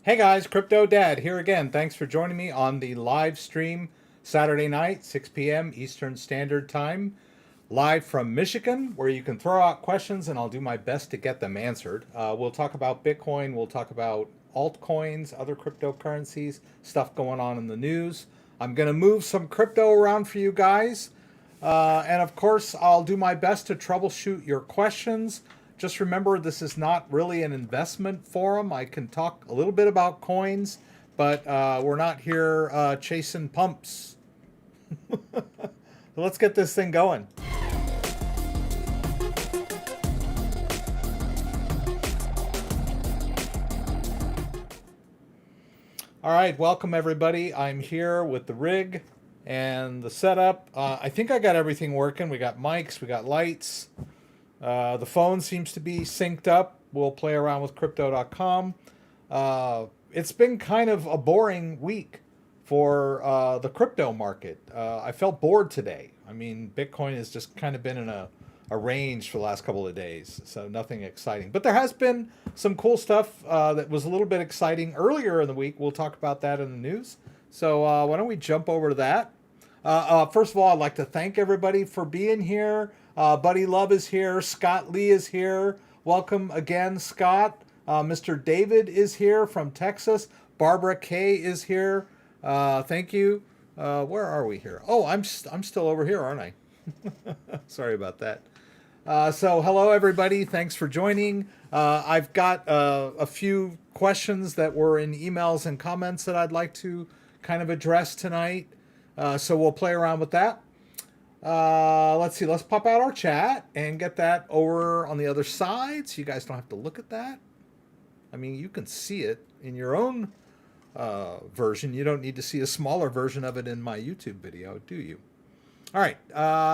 Hey guys, CryptoDad here again. Thanks for joining me on the live stream Saturday night, 6 p.m. Eastern Standard Time, live from Michigan, where you can throw out questions and I'll do my best to get them answered. We'll talk about Bitcoin, we'll talk about altcoins, other cryptocurrencies, stuff going on in the news. I'm going to move some crypto around for you guys. And of course, I'll do my best to troubleshoot your questions. Just remember, this is not really an investment forum. I can talk a little bit about coins, but we're not here chasing pumps. Let's get this thing going. All right, welcome everybody. I'm here with the rig and the setup. I think I got everything working. We got mics, we got lights. The phone seems to be synced up. We'll play around with crypto.com. It's been kind of a boring week for the crypto market. I felt bored today. I mean, Bitcoin has just kind of been in a range for the last couple of days, so nothing exciting. But there has been some cool stuff that was a little bit exciting earlier in the week. We'll talk about that in the news. So why don't we jump over to that? First of all, I'd like to thank everybody for being here. Buddy Love is here. Scott Lee is here. Welcome again, Scott. Mr. David is here from Texas. Barbara K is here. Thank you. Where are we here? Oh, I'm still over here, aren't I? Sorry about that. So hello, everybody. Thanks for joining. I've got a few questions that were in emails and comments that I'd like to kind of address tonight. So we'll play around with that. Let's see. Let's pop out our chat and get that over on the other side so you guys don't have to look at that. I mean, you can see it in your own version. You don't need to see a smaller version of it in my YouTube video, do you? All right.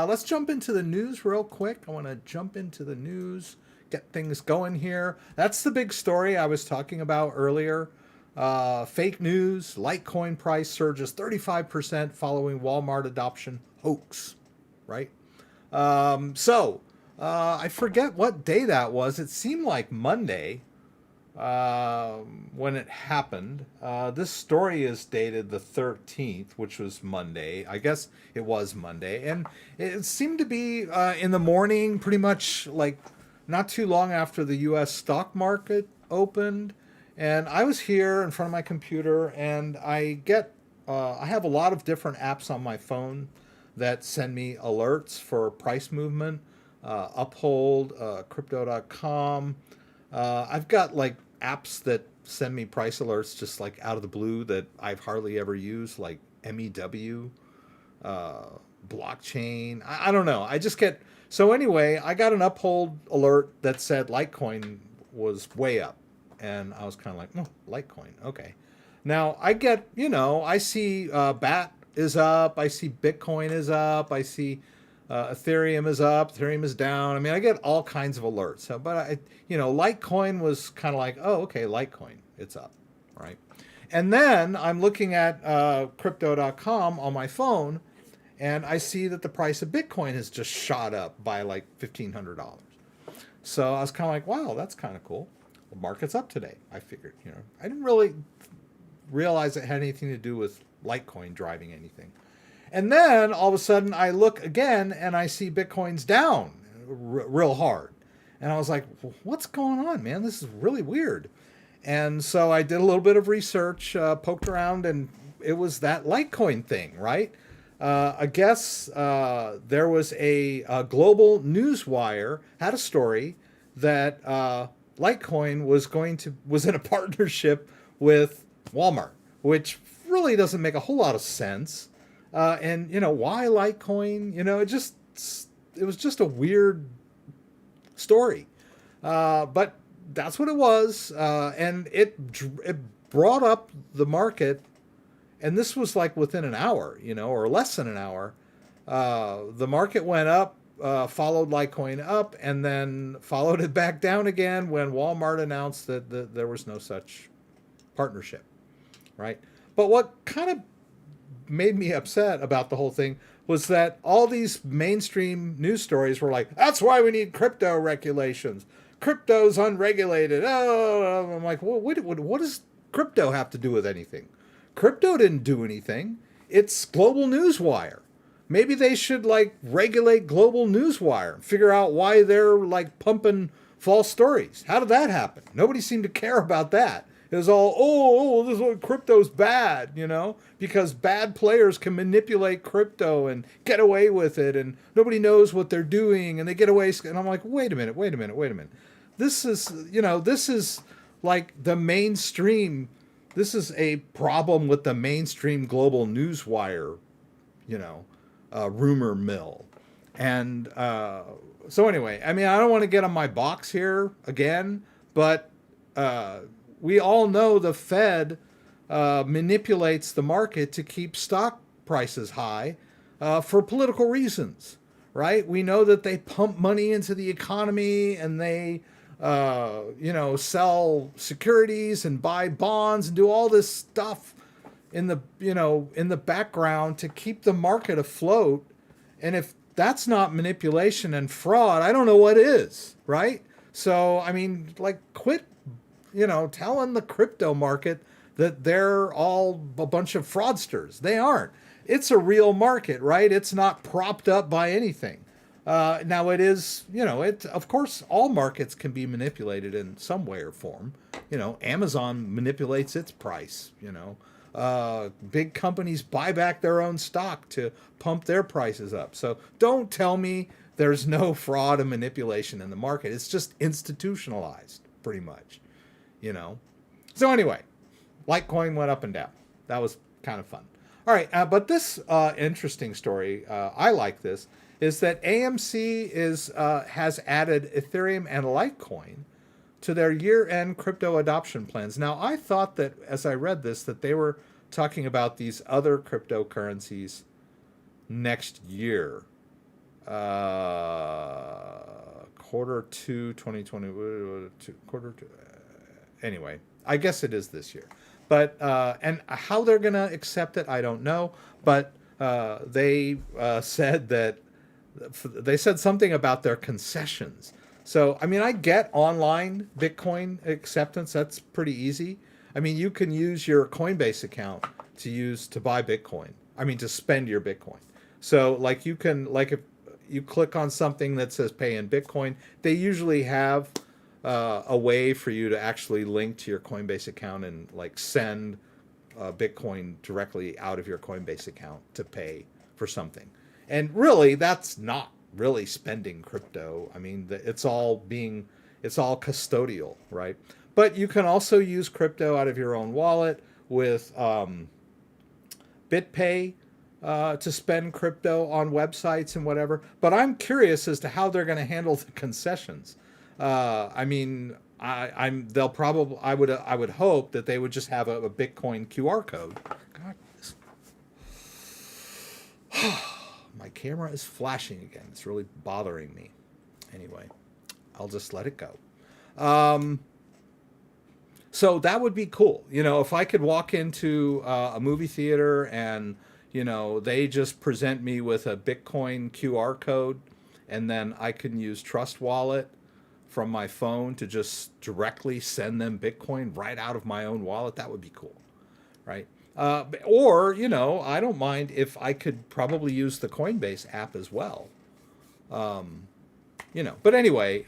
Let's jump into the news real quick. I want to jump into the news, get things going here. That's the big story I was talking about earlier. Fake news, Litecoin price surges 35% following Walmart adoption hoax, right? I forget what day that was. It seemed like Monday when it happened. This story is dated the 13th, which was Monday. I guess it was Monday. And it seemed to be in the morning, pretty much like not too long after the U.S. stock market opened. And I was here in front of my computer, and I have a lot of different apps on my phone that send me alerts for price movement, Uphold, Crypto.com. I've got like apps that send me price alerts just like out of the blue that I've hardly ever used, like MEW, blockchain. I don't know. So anyway, I got an Uphold alert that said Litecoin was way up. And I was kind of like, oh, Litecoin, okay. Now, I see BAT is up. I see Bitcoin is up. I see Ethereum is up. Ethereum is down. I mean, I get all kinds of alerts. So, but, Litecoin was kind of like, oh, okay, Litecoin, it's up, right? And then I'm looking at Crypto.com on my phone, and I see that the price of Bitcoin has just shot up by like $1,500. So I was kind of like, wow, that's kind of cool. The market's up today. I figured, I didn't really realize it had anything to do with Litecoin driving anything. And then all of a sudden I look again and I see Bitcoin's down real hard. And I was like, what's going on, man? This is really weird. And so I did a little bit of research, poked around, and it was that Litecoin thing, right? I guess there was a global newswire had a story that Litecoin was in a partnership with Walmart, which really doesn't make a whole lot of sense. And why Litecoin? It was just a weird story. But that's what it was, and it brought up the market. And this was like within an hour, or less than an hour. The market went up. Followed Litecoin up, and then followed it back down again when Walmart announced that there was no such partnership, right? But what kind of made me upset about the whole thing was that all these mainstream news stories were like, that's why we need crypto regulations. Crypto's unregulated. Oh, I'm like, well, what is crypto have to do with anything? Crypto didn't do anything. It's Global Newswire. Maybe they should like regulate Global Newswire and figure out why they're like pumping false stories. How did that happen? Nobody seemed to care about that. It was all, this is crypto's bad, because bad players can manipulate crypto and get away with it, and nobody knows what they're doing, and they get away. And I'm like, wait a minute. This is like the mainstream. This is a problem with the mainstream Global Newswire, rumor mill. And so anyway, I mean, I don't want to get on my box here again, but we all know the Fed manipulates the market to keep stock prices high for political reasons, right? We know that they pump money into the economy and they, sell securities and buy bonds and do all this stuff in the background to keep the market afloat. And if that's not manipulation and fraud, I don't know what is, right? So, I mean, like, quit, telling the crypto market that they're all a bunch of fraudsters. They aren't. It's a real market, right? It's not propped up by anything. Now it is, of course, all markets can be manipulated in some way or form. Amazon manipulates its price, big companies buy back their own stock to pump their prices up. So don't tell me there's no fraud and manipulation in the market. It's just institutionalized pretty much, So anyway, Litecoin went up and down. That was kind of fun. All right. But this interesting story, I like this, is that AMC has added Ethereum and Litecoin to their year-end crypto adoption plans. Now, I thought that as I read this, that they were talking about these other cryptocurrencies next year. Quarter two, 2020, quarter two. Anyway, I guess it is this year. But, and how they're going to accept it, I don't know. But they said that, they said something about their concessions. So, I mean, I get online Bitcoin acceptance. That's pretty easy. I mean, you can use your Coinbase account to buy Bitcoin. I mean, to spend your Bitcoin. So, like, you can, like, if you click on something that says pay in Bitcoin, they usually have a way for you to actually link to your Coinbase account and, like, send Bitcoin directly out of your Coinbase account to pay for something. And really, that's not really spending crypto. I mean, it's all custodial, right? But you can also use crypto out of your own wallet with BitPay to spend crypto on websites and whatever. But I'm curious as to how they're going to handle the concessions. I mean, I would hope that they would just have a Bitcoin QR code. God, my camera is flashing again. It's really bothering me. Anyway, I'll just let it go. So that would be cool. If I could walk into a movie theater and, they just present me with a Bitcoin QR code, and then I can use Trust Wallet from my phone to just directly send them Bitcoin right out of my own wallet, that would be cool, right? Or, I don't mind if I could probably use the Coinbase app as well. But anyway,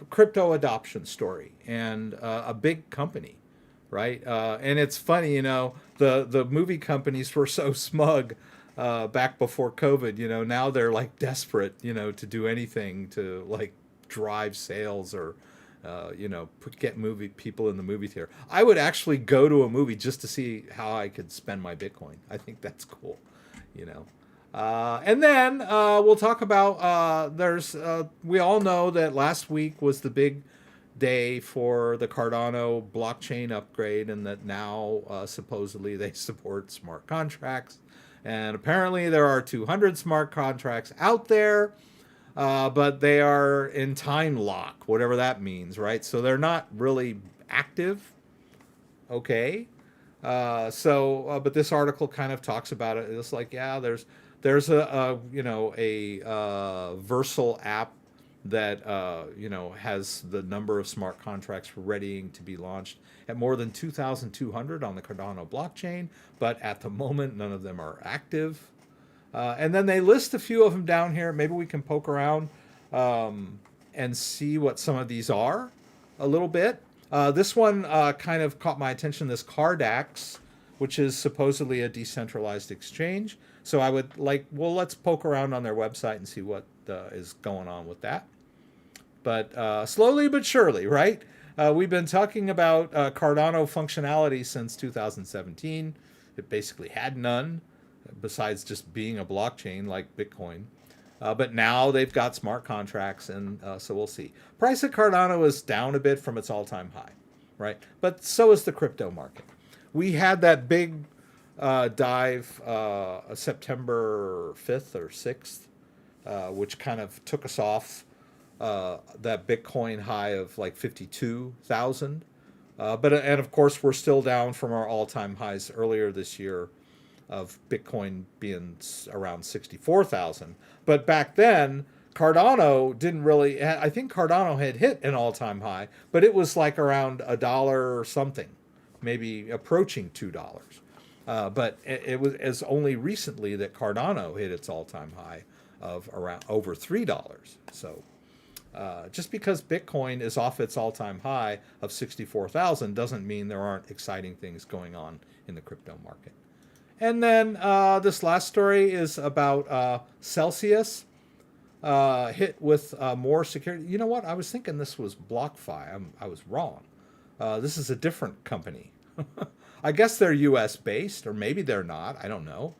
crypto adoption story and a big company, right? And it's funny, the movie companies were so smug back before COVID, now they're like desperate, to do anything to like drive sales or get movie people in the movie theater. I would actually go to a movie just to see how I could spend my Bitcoin. I think that's cool, and then we'll talk about we all know that last week was the big day for the Cardano blockchain upgrade, and that now supposedly they support smart contracts, and apparently there are 200 smart contracts out there. But they are in time lock, whatever that means, right? So they're not really active. Okay. But this article kind of talks about it. It's like, yeah, there's a Versal app that has the number of smart contracts readying to be launched at more than 2,200 on the Cardano blockchain, but at the moment none of them are active. And then they list a few of them down here. Maybe we can poke around and see what some of these are a little bit. This one kind of caught my attention, this Cardax, which is supposedly a decentralized exchange. So I would let's poke around on their website and see what is going on with that. But slowly but surely, right? We've been talking about Cardano functionality since 2017. It basically had none, besides just being a blockchain like Bitcoin. But now they've got smart contracts, and so we'll see. Price of Cardano is down a bit from its all-time high, right? But so is the crypto market. We had that big dive September 5th or 6th, which kind of took us off that Bitcoin high of like 52,000. And of course, we're still down from our all-time highs earlier this year of Bitcoin being around 64,000. But back then, Cardano didn't really, I think Cardano had hit an all-time high, but it was like around $1 or something, maybe approaching $2. But it was only recently that Cardano hit its all-time high of around over $3. So just because Bitcoin is off its all-time high of 64,000 doesn't mean there aren't exciting things going on in the crypto market. And then this last story is about Celsius hit with more security. You know what? I was thinking this was BlockFi. I was wrong. This is a different company. I guess they're U.S. based, or maybe they're not. I don't know.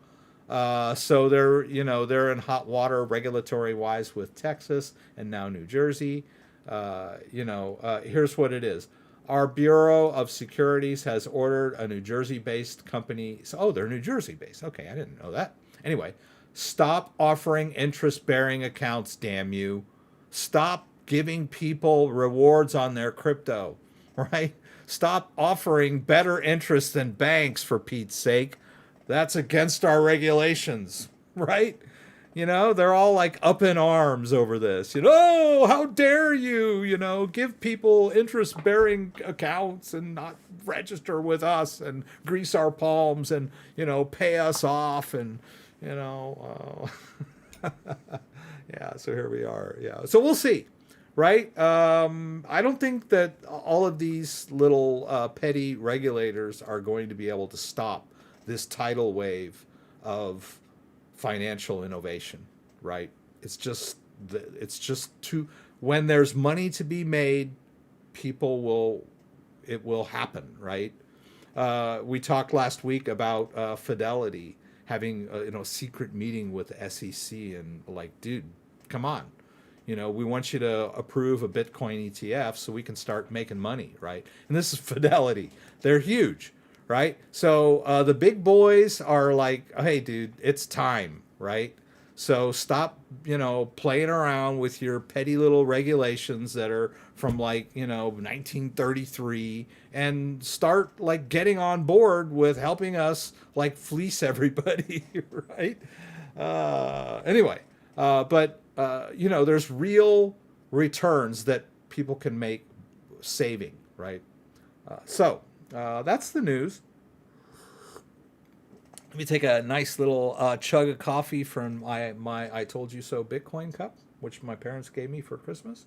So they're in hot water regulatory wise with Texas and now New Jersey. Here's what it is. Our Bureau of Securities has ordered a New Jersey-based company. Oh, they're New Jersey-based. Okay, I didn't know that. Anyway, stop offering interest-bearing accounts, damn you. Stop giving people rewards on their crypto, right? Stop offering better interest than banks, for Pete's sake. That's against our regulations, right? They're all like up in arms over this. Oh, how dare you, give people interest-bearing accounts and not register with us and grease our palms and, pay us off and, yeah, so here we are. Yeah, so we'll see, right? I don't think that all of these little petty regulators are going to be able to stop this tidal wave of financial innovation, right? It's just too, when there's money to be made, it will happen, right? We talked last week about Fidelity having a secret meeting with the SEC and like, dude, come on. We want you to approve a Bitcoin ETF so we can start making money, right? And this is Fidelity. They're huge. Right? So the big boys are like, hey, dude, it's time, right? So stop, playing around with your petty little regulations that are from 1933 and start getting on board with helping us fleece everybody, right? Anyway, but there's real returns that people can make saving, right? So that's the news. Let me take a nice little chug of coffee from my I Told You So Bitcoin cup, which my parents gave me for Christmas.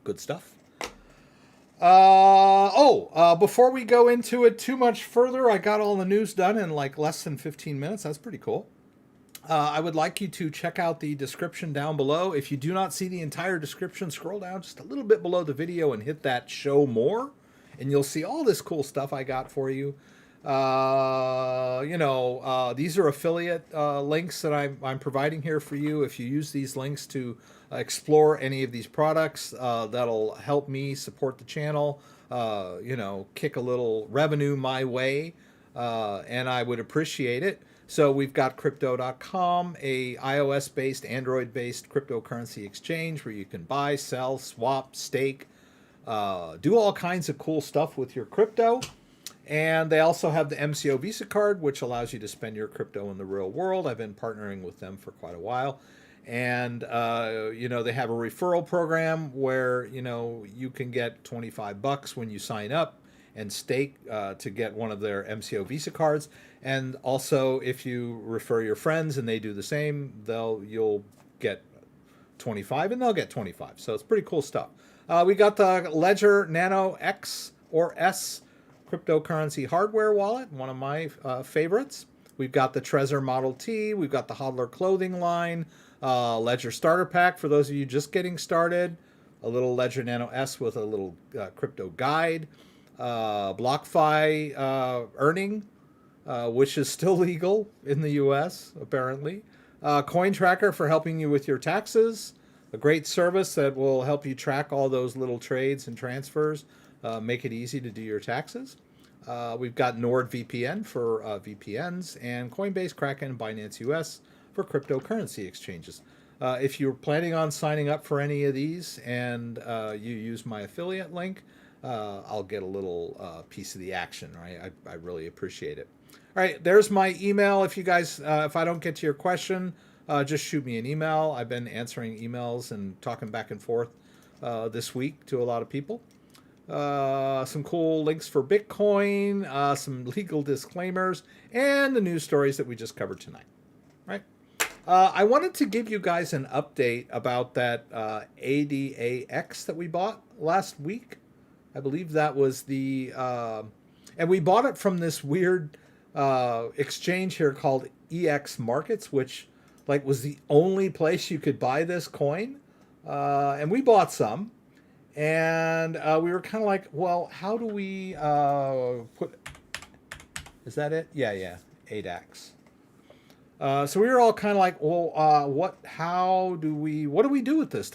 Good stuff. Before we go into it too much further, I got all the news done in less than 15 minutes. That's pretty cool. I would like you to check out the description down below. If you do not see the entire description, scroll down just a little bit below the video and hit that show more, and you'll see all this cool stuff I got for you. These are affiliate links that I'm providing here for you. If you use these links to explore any of these products, that'll help me support the channel, kick a little revenue my way, and I would appreciate it. So we've got Crypto.com, a iOS-based, Android-based cryptocurrency exchange where you can buy, sell, swap, stake, do all kinds of cool stuff with your crypto. And they also have the MCO Visa card, which allows you to spend your crypto in the real world. I've been partnering with them for quite a while. And they have a referral program where you can get $25 when you sign up and stake to get one of their MCO Visa cards. And also, if you refer your friends and they do the same, you'll get 25 and they'll get 25. So it's pretty cool stuff. We got the Ledger Nano X or S cryptocurrency hardware wallet, one of my favorites. We've got the Trezor Model T. We've got the Hodler clothing line, Ledger starter pack for those of you just getting started, a little Ledger Nano S with a little crypto guide, BlockFi earning, which is still legal in the US, apparently. COINTRACKER for helping you with your taxes, a great service that will help you track all those little trades and transfers, make it easy to do your taxes. We've got NordVPN for VPNs, and Coinbase, Kraken, BINANCE US for cryptocurrency exchanges. If you're planning on signing up for any of these and you use my affiliate link, I'll get a little piece of the action, right? I really appreciate it. All right, there's my email. If you guys, if I don't get to your question, just shoot me an email. I've been answering emails and talking back and forth this week to a lot of people. Some cool links for Bitcoin, some legal disclaimers, and the news stories that we just covered tonight. Right? I wanted to give you guys an update about that ADAX that we bought last week. I believe that was the, and we bought it from this weird exchange here called EX Markets, which was the only place you could buy this coin. And we bought some. And we were kind of like, well, how do we put... Is that it? Yeah, ADAX. So we were all kind of like, well, what do we do with this?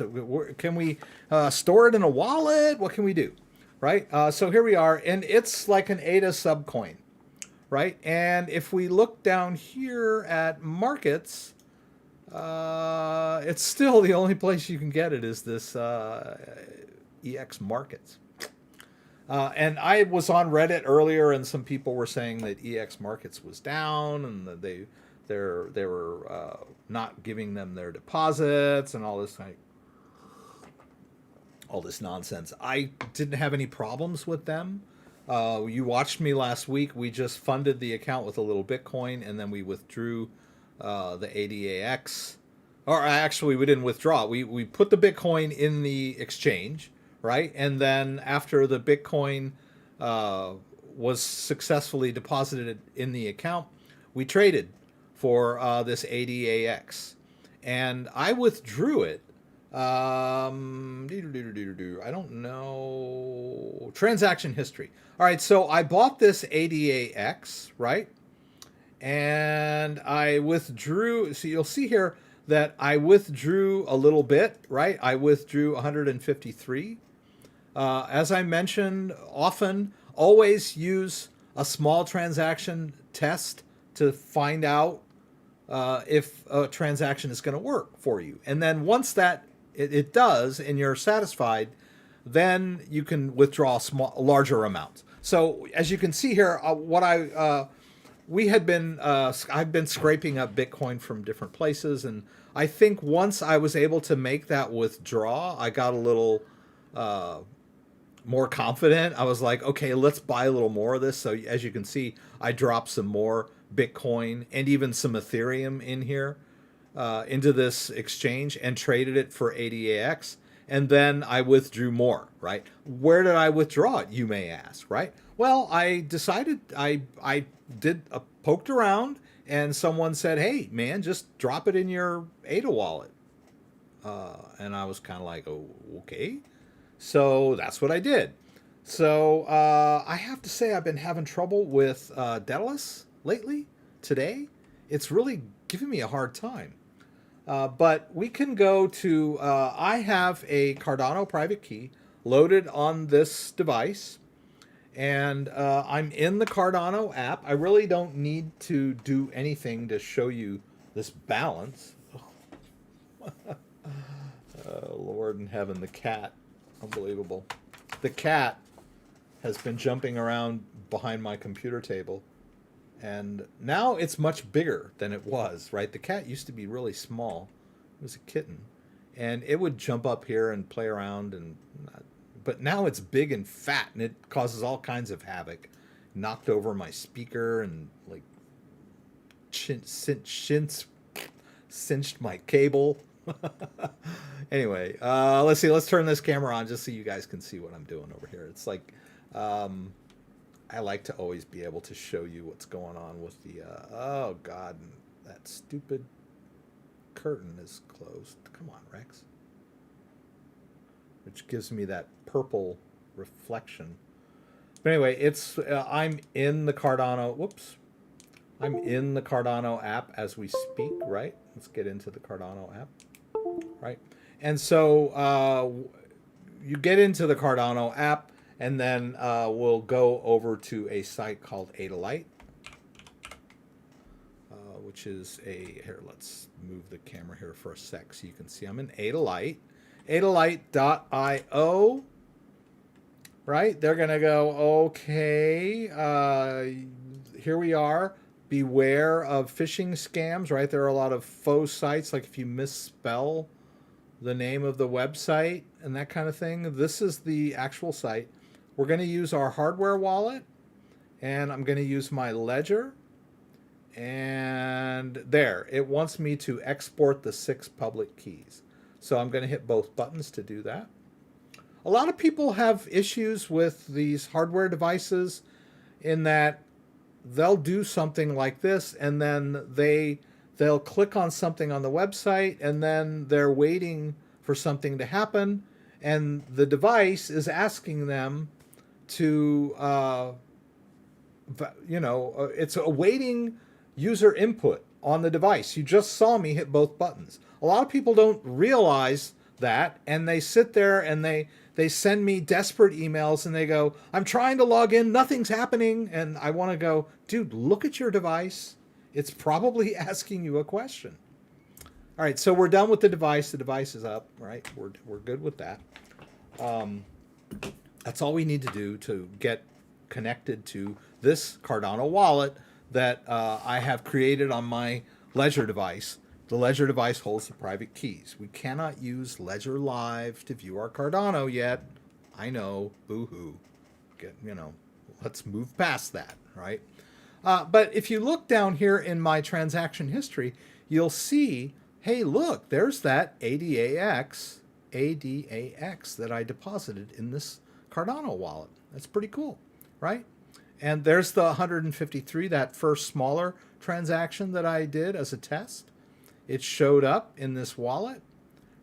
Can we store it in a wallet? What can we do? Right? So here we are, and it's like an ADA subcoin, right? And if we look down here at markets, it's still the only place you can get it is this EX Markets. And I was on Reddit earlier, and some people were saying that EX Markets was down, and that they were not giving them their deposits and all this nonsense. I didn't have any problems with them. You watched me last week. We just funded the account with a little Bitcoin, and then we withdrew the ADAX. Or actually, we didn't withdraw. We put the Bitcoin in the exchange, right? And then after the Bitcoin was successfly deposited in the account, we traded for this ADAX. And I withdrew it. I don't know. Transaction history. All right, so I bought this ADAX, right? And I withdrew. So you'll see here that I withdrew a little bit, right? I withdrew 153. As I mentioned, always use a small transaction test to find out if a transaction is going to work for you. And then once that it does and you're satisfied, then you can withdraw larger amounts. So as you can see here, I've been scraping up Bitcoin from different places, and I think once I was able to make that withdraw, I got a little more confident. I was like, okay, let's buy a little more of this. So as you can see, I dropped some more Bitcoin and even some Ethereum in here into this exchange and traded it for ADAX. And then I withdrew more, right? Where did I withdraw it, you may ask, right? Well, I decided I poked around, and someone said, hey, man, just drop it in your ADA wallet. And I was kind of like, oh, okay. So that's what I did. So I have to say I've been having trouble with Daedalus lately. Today, it's really giving me a hard time. But we can go to, I have a Cardano private key loaded on this device, and I'm in the Cardano app. I really don't need to do anything to show you this balance. Lord in heaven, the cat. Unbelievable. The cat has been jumping around behind my computer table, and now it's much bigger than it was, right? The cat used to be really small, It was a kitten. And it would jump up here and play around. But now it's big and fat, and it causes all kinds of havoc. Knocked over my speaker and like cinched my cable. Anyway, let's see. Let's turn this camera on just so you guys can see what I'm doing over here. It's like I like to always be able to show you what's going on with the oh god, that stupid curtain is closed. Come on, Rex. Which gives me that purple reflection. But anyway, it's I'm in the Cardano. Whoops. I'm in the Cardano app as we speak, right? Let's get into the Cardano app, right? And so you get into the Cardano app, and then we'll go over to a site called Adalite, which is a, here, let's move the camera here for a sec so you can see I'm in Adalite, adalite.io, right? They're going to go, okay, here we are. Beware of phishing scams, right? There are a lot of faux sites, like if you misspell the name of the website and that kind of thing. This is the actual site. We're going to use our hardware wallet, and I'm going to use my ledger. And there, it wants me to export the 6 public keys. So I'm going to hit both buttons to do that. A lot of people have issues with these hardware devices in that they'll do something like this, and then they'll click on something on the website, and then they're waiting for something to happen, and the device is asking them to, it's awaiting user input on the device. You just saw me hit both buttons. A lot of people don't realize that, and they sit there and they send me desperate emails, and they go, I'm trying to log in, nothing's happening. And I want to go, dude, look at your device. It's probably asking you a question. All right, so we're done with the device. The device is up, right? We're good with that. That's all we need to do to get connected to this Cardano wallet that I have created on my Ledger device. The Ledger device holds the private keys. We cannot use Ledger Live to view our Cardano yet. I know, boo-hoo. Let's move past that, right? But if you look down here in my transaction history, you'll see, hey, look, there's that ADAX that I deposited in this Cardano wallet. That's pretty cool, right? And there's the 153, that first smaller transaction that I did as a test. It showed up in this wallet,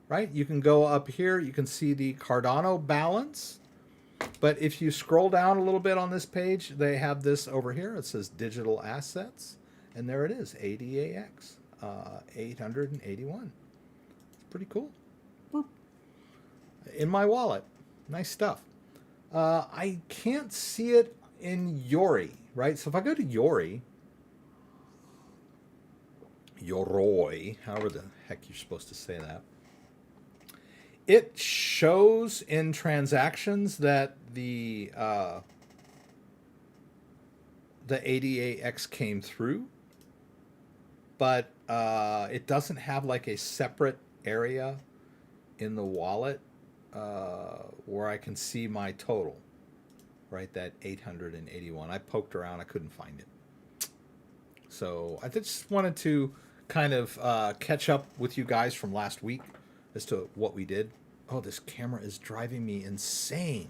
right? You can go up here. You can see the Cardano balance. But if you scroll down a little bit on this page, they have this over here. It says digital assets. And there it is, ADAX, 881. It's pretty cool. Boop. In my wallet. Nice stuff. I can't see it in Yori, right? So if I go to Yori, Yoroi, however the heck you're supposed to say that, it shows in transactions that the ADAX came through, but it doesn't have like a separate area in the wallet where I can see my total, right? That 881. I poked around, I couldn't find it. So I just wanted to kind of catch up with you guys from last week as to what we did. Oh, this camera is driving me insane.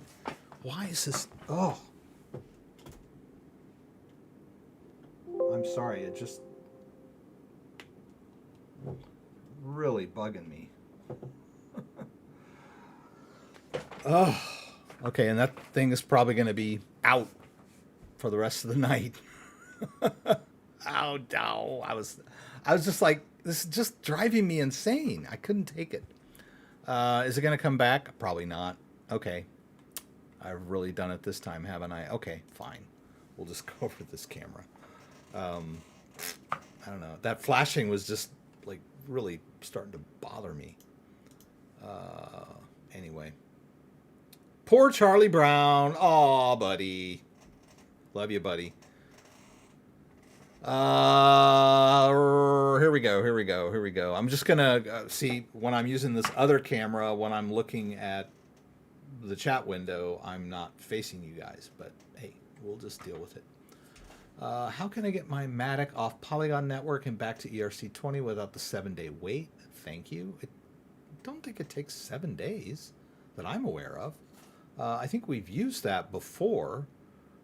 Why is this? Oh. I'm sorry. It just really bugging me. Oh. Okay, and that thing is probably going to be out for the rest of the night. Oh, no. I was just like, this is just driving me insane. I couldn't take it. Is it going to come back? Probably not. Okay. I've really done it this time, haven't I? Okay, fine. We'll just go over this camera. I don't know. That flashing was just like really starting to bother me. Anyway. Poor Charlie Brown. Aw, buddy. Love you, buddy. here we go, here we go, here we go. I'm just gonna see when I'm using this other camera, when I'm looking at the chat window, I'm not facing you guys, but hey, we'll just deal with it. How can I get my Matic off Polygon Network and back to ERC20 without the 7-day wait? Thank you. I don't think it takes 7 days that I'm aware of. I think we've used that before.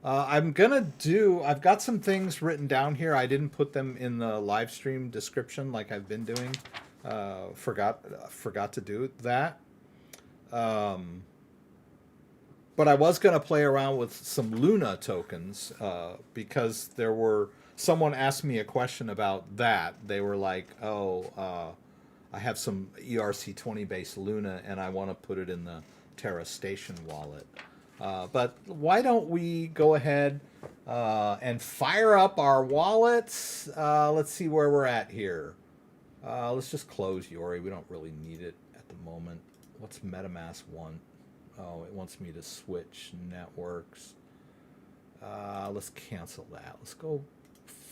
I've got some things written down here. I didn't put them in the live stream description like I've been doing. Forgot to do that. But I was going to play around with some Luna tokens because someone asked me a question about that. They were like, oh, I have some ERC20 based Luna and I want to put it in the Terra Station wallet. But why don't we go ahead and fire up our wallets? Let's see where we're at here. Let's just close Yori. We don't really need it at the moment. What's MetaMask want? Oh, it wants me to switch networks. Let's cancel that. Let's go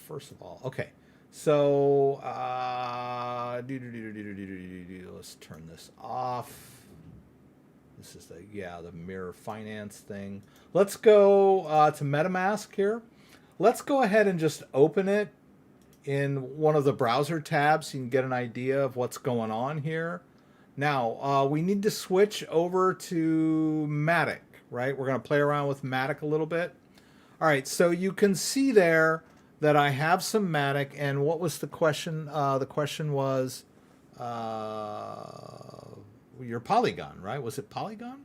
first of all. Okay. So let's turn this off. This is the mirror finance thing. Let's go to MetaMask here. Let's go ahead and just open it in one of the browser tabs so you can get an idea of what's going on here. Now, we need to switch over to Matic, right? We're going to play around with Matic a little bit. All right, so you can see there that I have some Matic, and what was the question? The question was your Polygon, right? Was it Polygon?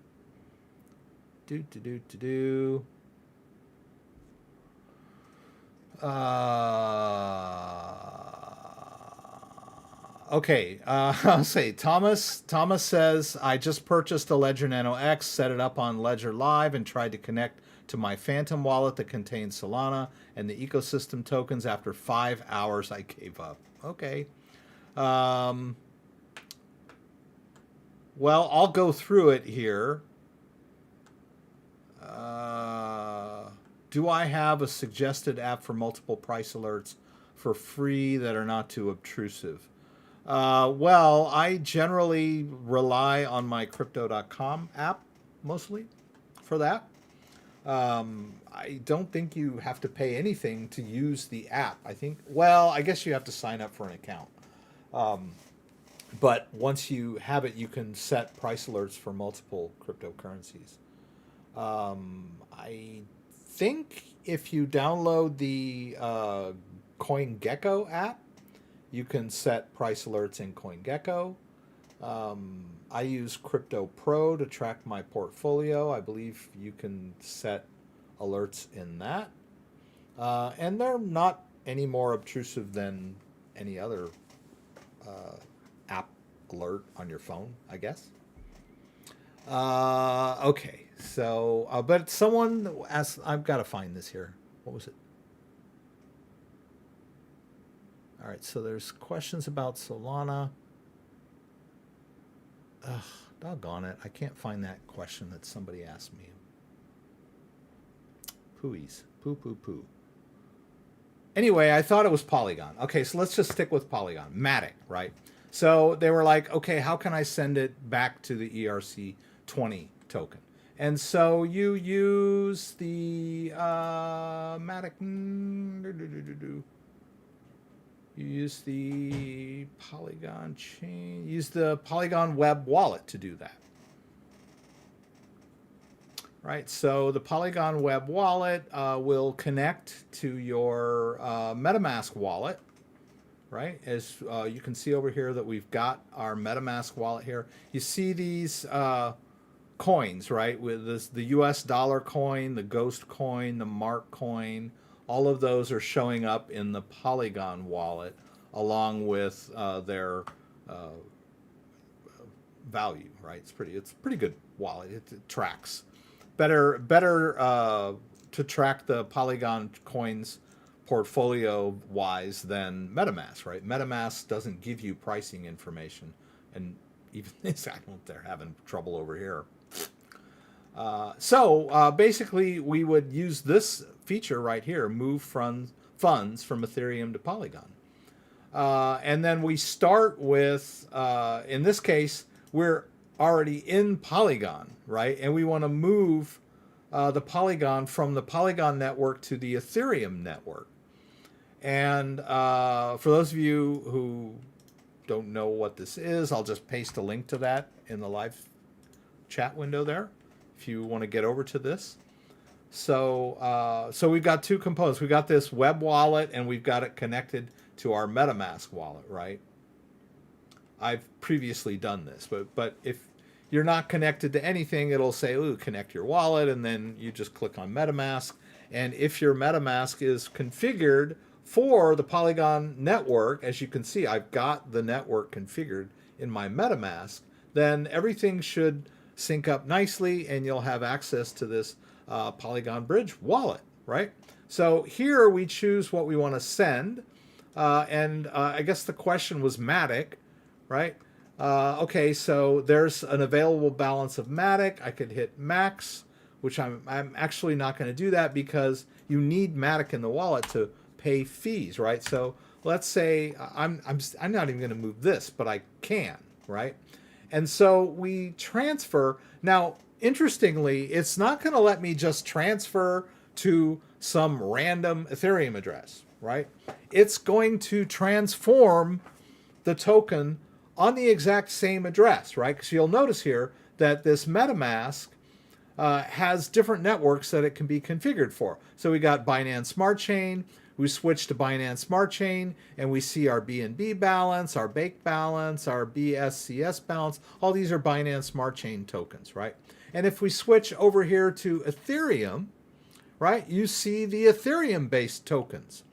Okay, I'll say Thomas says, I just purchased a Ledger Nano X, set it up on Ledger Live, and tried to connect to my Phantom wallet that contains Solana and the ecosystem tokens. After 5 hours, I gave up. Okay. Well, I'll go through it here. Do I have a suggested app for multiple price alerts for free that are not too obtrusive? Well, I generally rely on my Crypto.com app mostly for that. I don't think you have to pay anything to use the app. I guess you have to sign up for an account. But once you have it, you can set price alerts for multiple cryptocurrencies. I think if you download the CoinGecko app, you can set price alerts in CoinGecko. I use Crypto Pro to track my portfolio. I believe you can set alerts in that. And they're not any more obtrusive than any other app alert on your phone, I guess. Okay, so, but someone asked, I've got to find this here. What was it? All right, so there's questions about Solana. Ugh, doggone it. I can't find that question that somebody asked me. Pooies. Poo. Anyway, I thought it was Polygon. Okay, so let's just stick with Polygon. Matic, right? So they were like, okay, how can I send it back to the ERC20 token? And so you use the Matic. You use the Polygon chain. Use the Polygon Web Wallet to do that. Right, so the Polygon Web Wallet will connect to your MetaMask wallet, right? As you can see over here that we've got our MetaMask wallet here. You see these coins, right? With this, the US dollar coin, the Ghost coin, the Mark coin, all of those are showing up in the Polygon wallet along with their value, right? It's a pretty good wallet. It tracks. Better to track the Polygon coins portfolio wise than MetaMask, right? MetaMask doesn't give you pricing information, and even this, they're having trouble over here. So basically, we would use this feature right here: move funds from Ethereum to Polygon. And then we start with, in this case, we're already in Polygon, right? And we want to move the Polygon from the Polygon network to the Ethereum network. And for those of you who don't know what this is, I'll just paste a link to that in the live chat window there if you want to get over to this. So we've got two components. We've got this web wallet and we've got it connected to our MetaMask wallet, right? I've previously done this, but if you're not connected to anything, it'll say, ooh, connect your wallet, and then you just click on MetaMask. And if your MetaMask is configured for the Polygon network, as you can see, I've got the network configured in my MetaMask, then everything should sync up nicely and you'll have access to this Polygon Bridge wallet, right? So here we choose what we want to send. I guess the question was Matic, right? Okay, so there's an available balance of Matic. I could hit max, which I'm actually not going to do that because you need Matic in the wallet to pay fees, right? So let's say I'm not even going to move this, but I can, right? And so we transfer. Now, interestingly, it's not going to let me just transfer to some random Ethereum address, right? It's going to transform the token on the exact same address, right? Because you'll notice here that this MetaMask has different networks that it can be configured for. So we got Binance Smart Chain. We switch to Binance Smart Chain, and we see our BNB balance, our Bake balance, our BSCS balance. All these are Binance Smart Chain tokens, right? And if we switch over here to Ethereum, right, you see the Ethereum-based tokens.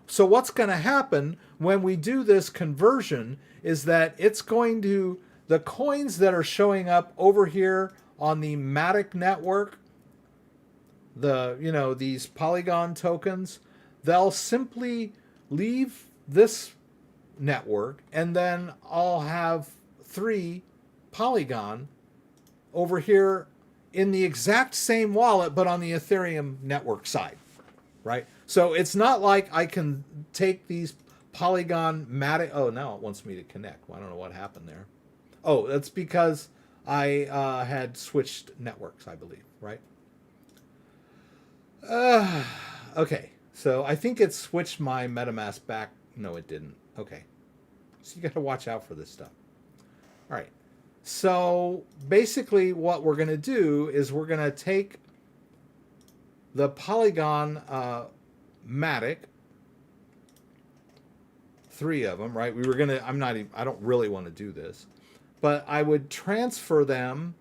So what's going to happen when we do this conversion is that it's going to, the coins that are showing up over here on the Matic network, these Polygon tokens, they'll simply leave this network and then I'll have 3 Polygon over here in the exact same wallet, but on the Ethereum network side, right? So it's not like I can take these Polygon Matic. Oh, now it wants me to connect. Well, I don't know what happened there. Oh, that's because I had switched networks, I believe, right? Okay, so I think it switched my MetaMask back. No, it didn't. Okay, so you got to watch out for this stuff. All right, so basically what we're going to do is we're going to take the Polygon Matic, 3 of them, right? We were going to, I don't really want to do this, but I would transfer them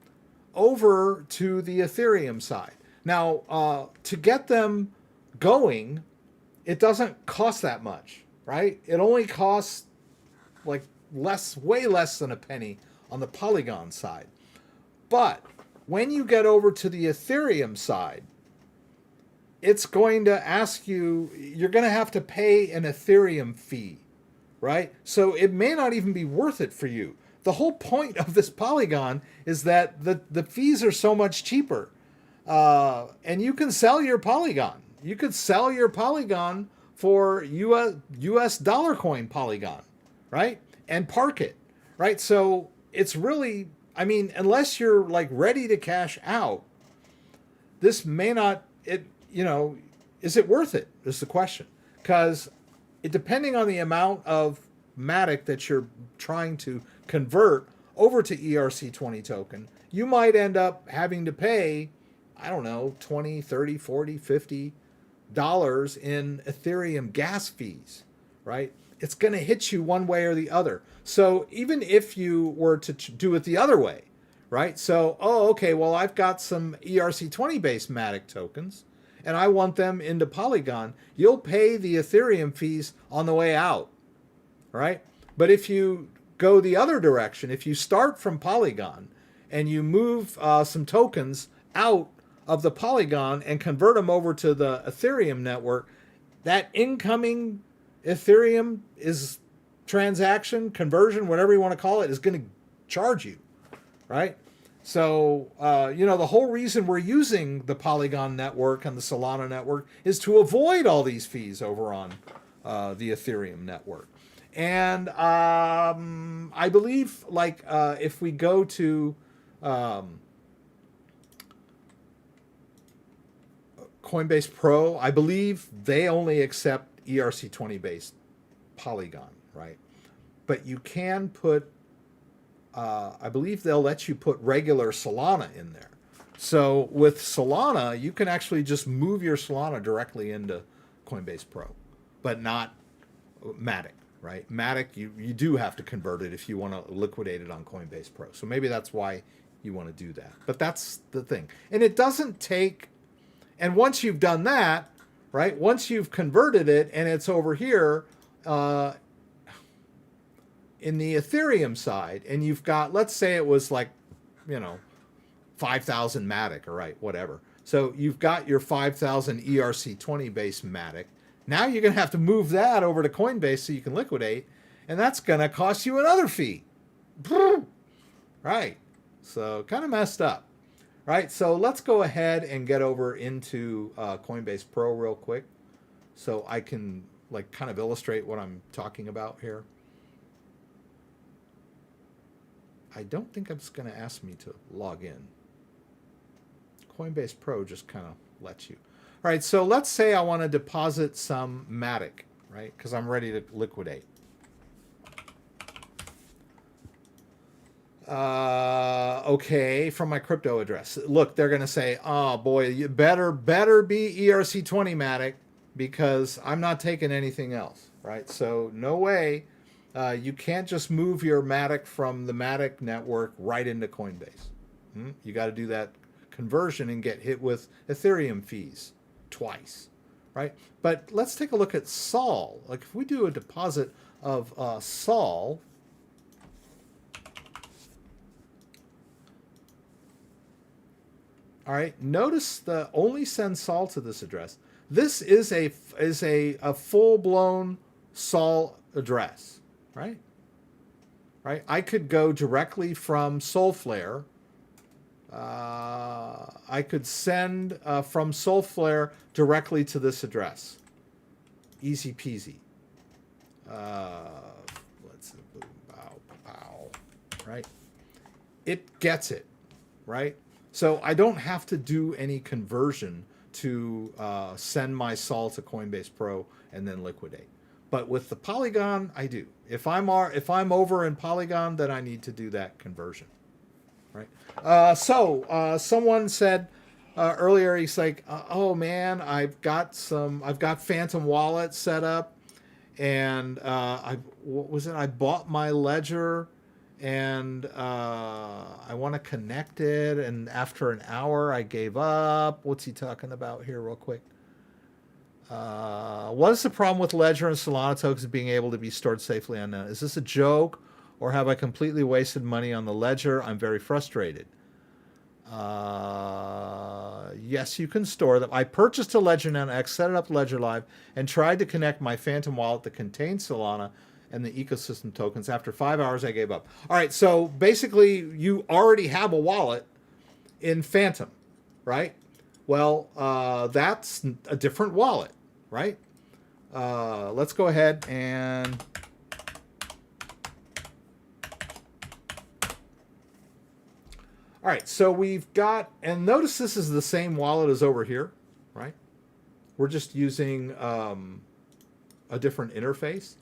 over to the Ethereum side. Now, to get them going, it doesn't cost that much, right? It only costs like way less than a penny on the Polygon side. But when you get over to the Ethereum side, it's going to ask you, you're going to have to pay an Ethereum fee, right? So it may not even be worth it for you. The whole point of this Polygon is that the fees are so much cheaper. And you can sell your Polygon. You could sell your Polygon for US dollar coin Polygon, right? And park it, right? So it's really, I mean, unless you're like ready to cash out, this may not, is it worth it? Is the question. Because depending on the amount of Matic that you're trying to convert over to ERC20 token, you might end up having to pay, I don't know, $20, $30, $40, $50 in Ethereum gas fees, right? It's going to hit you one way or the other. So even if you were to do it the other way, right? So, okay, well, I've got some ERC20 based Matic tokens and I want them into Polygon. You'll pay the Ethereum fees on the way out, right? But if you go the other direction, if you start from Polygon and you move some tokens out of the Polygon and convert them over to the Ethereum network, that incoming Ethereum is transaction, conversion, whatever you want to call it, is going to charge you, right? So, the whole reason we're using the Polygon network and the Solana network is to avoid all these fees over on the Ethereum network. And I believe, like, if we go to Coinbase Pro, I believe they only accept ERC20 based Polygon, right? But you can put, I believe they'll let you put regular Solana in there. So with Solana, you can actually just move your Solana directly into Coinbase Pro, but not Matic, right? Matic, you do have to convert it if you want to liquidate it on Coinbase Pro. So maybe that's why you want to do that. But that's the thing. And it doesn't take, and once you've done that, right, once you've converted it and it's over here in the Ethereum side, and you've got, let's say it was like, 5,000 Matic, or right, whatever. So you've got your 5,000 ERC20 based Matic. Now you're going to have to move that over to Coinbase so you can liquidate, and that's going to cost you another fee. Right. So kind of messed up. Right. So let's go ahead and get over into Coinbase Pro real quick so I can like kind of illustrate what I'm talking about here. I don't think it's going to ask me to log in. Coinbase Pro just kind of lets you. All right, so let's say I want to deposit some Matic, right? Because I'm ready to liquidate. Okay, from my crypto address. Look, they're going to say, oh boy, you better be ERC20 Matic because I'm not taking anything else, right? So no way. You can't just move your Matic from the Matic network right into Coinbase. You got to do that conversion and get hit with Ethereum fees twice, right? But let's take a look at Sol. Like if we do a deposit of Sol, all right, notice the only send Sol to this address. This is a full-blown Sol address. Right? Right? I could go directly from Solflare. I could send from Solflare directly to this address. Easy peasy. Let's boom, bow, bow. Right? It gets it. Right? So I don't have to do any conversion to send my Sol to Coinbase Pro and then liquidate. But with the Polygon, I do. If I'm over in Polygon, then I need to do that conversion, right? Someone said earlier, he's like, "Oh man, I've got Phantom Wallet set up, and what was it? I bought my ledger, and I want to connect it, and after an hour, I gave up." What's he talking about here, real quick? What is the problem with Ledger and Solana tokens being able to be stored safely on NANO? Is this a joke, or have I completely wasted money on the Ledger? I'm very frustrated. Yes, you can store them. I purchased a Ledger Nano X, set it up Ledger Live, and tried to connect my Phantom wallet that contains Solana and the ecosystem tokens. After 5 hours, I gave up. All right, so basically, you already have a wallet in Phantom, right? Well, that's a different wallet, right? Let's go ahead and all right, so we've got, and notice this is the same wallet as over here, right? We're just using a different interface.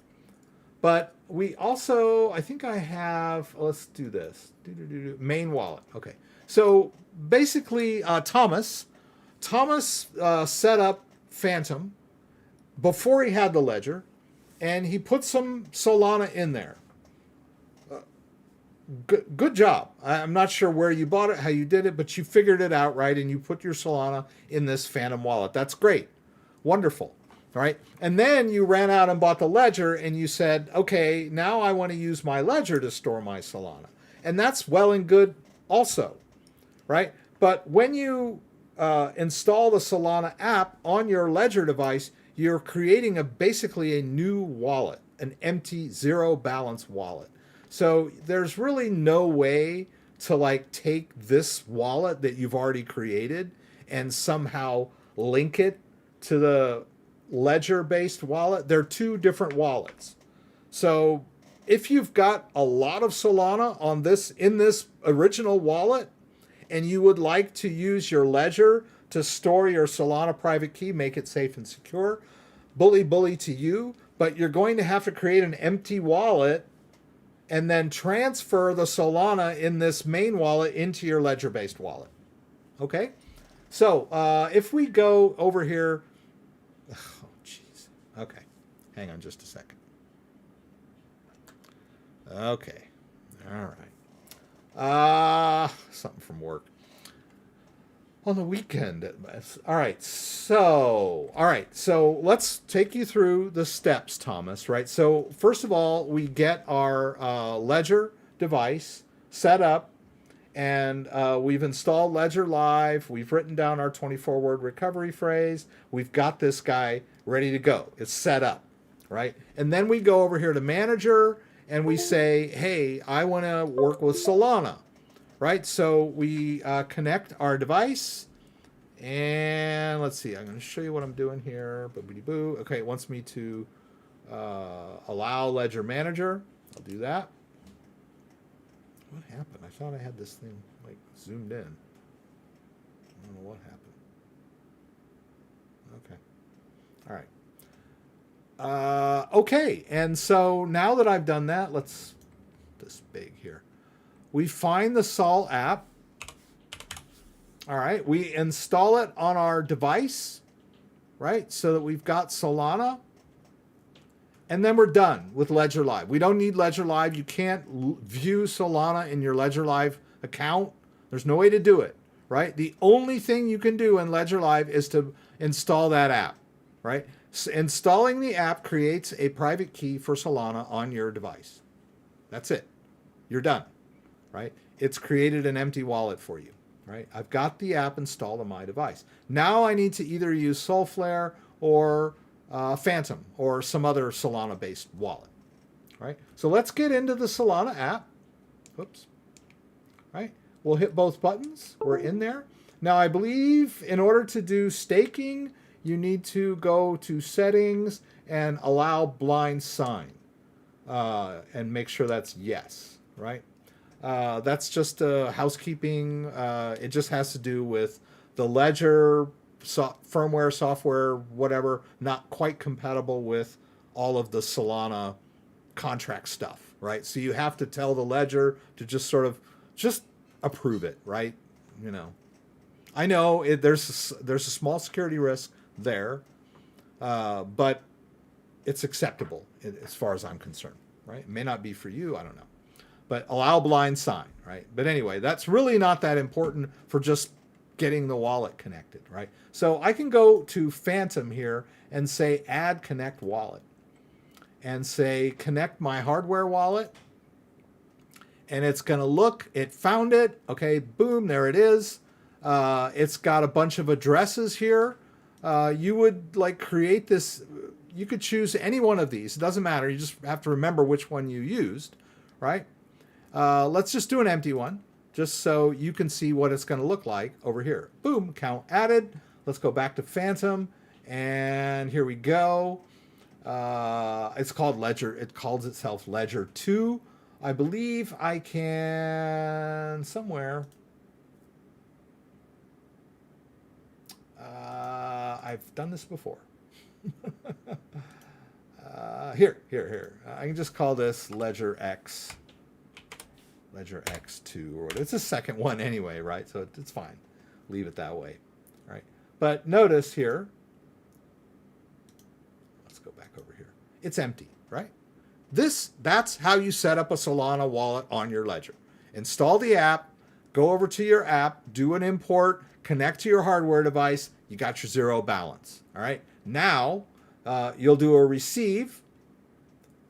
But we also, I think I have, let's do this, main wallet. Okay, so basically Thomas set up Phantom before he had the ledger, and he put some Solana in there. Good job. I'm not sure where you bought it, how you did it, but you figured it out, right? And you put your Solana in this Phantom wallet. That's great. Wonderful. All right. And then you ran out and bought the ledger, and you said, okay, now I want to use my ledger to store my Solana. And that's well and good also, right? But when you install the Solana app on your ledger device, you're creating basically a new wallet, an empty zero balance wallet. So there's really no way to like take this wallet that you've already created and somehow link it to the ledger-based wallet. They're two different wallets. So if you've got a lot of Solana on this in this original wallet, and you would like to use your ledger to store your Solana private key, make it safe and secure, bully to you, but you're going to have to create an empty wallet and then transfer the Solana in this main wallet into your ledger-based wallet. Okay? So if we go over here, oh, jeez. Okay. Hang on just a second. Okay. All right. Something from work. On the weekend. All right. So let's take you through the steps, Thomas, right? So first of all, we get our Ledger device set up, and we've installed Ledger Live. We've written down our 24-word recovery phrase. We've got this guy ready to go. It's set up, right? And then we go over here to Manager, and we say, hey, I want to work with Solana, right? So we connect our device, and let's see. I'm going to show you what I'm doing here. Boop-a-dee-boo. Okay, it wants me to allow Ledger Manager. I'll do that. What happened? I thought I had this thing like zoomed in. I don't know what happened. Okay. All right. Okay, and so now that I've done that, let's this big here. We find the Sol app. All right, we install it on our device, right? So that we've got Solana. And then we're done with Ledger Live. We don't need Ledger Live. You can't view Solana in your Ledger Live account. There's no way to do it, right? The only thing you can do in Ledger Live is to install that app, right? So installing the app creates a private key for Solana on your device. That's it. You're done, right? It's created an empty wallet for you, right? I've got the app installed on my device. Now I need to either use Solflare or Phantom or some other Solana-based wallet, right? So let's get into the Solana app. Oops, right? We'll hit both buttons. We're in there. Now, I believe in order to do staking, you need to go to Settings and allow blind sign and make sure that's yes, right? That's just housekeeping. It just has to do with the ledger firmware, software, whatever, not quite compatible with all of the Solana contract stuff, right? So you have to tell the ledger to just approve it, right? You know, I know there's a small security risk there, but it's acceptable as far as I'm concerned, right? It may not be for you, I don't know, but allow blind sign, right? But anyway, that's really not that important for just getting the wallet connected, right? So I can go to Phantom here and say add connect wallet and say connect my hardware wallet, and it's going to look, it found it. Okay, boom, there it is. It's got a bunch of addresses here. You would like create this, you could choose any one of these. It doesn't matter. You just have to remember which one you used, right? Let's just do an empty one, just so you can see what it's going to look like over here. Boom, account added. Let's go back to Phantom, and here we go. It's called Ledger. It calls itself Ledger 2. I believe I can somewhere. I've done this before. Here. I can just call this Ledger X. Ledger X2 or whatever. It's a second one anyway, right? So it's fine. Leave it that way, right? But notice here, let's go back over here. It's empty, right? That's how you set up a Solana wallet on your ledger. Install the app, go over to your app, do an import, connect to your hardware device. You got your zero balance, all right? Now, you'll do a receive,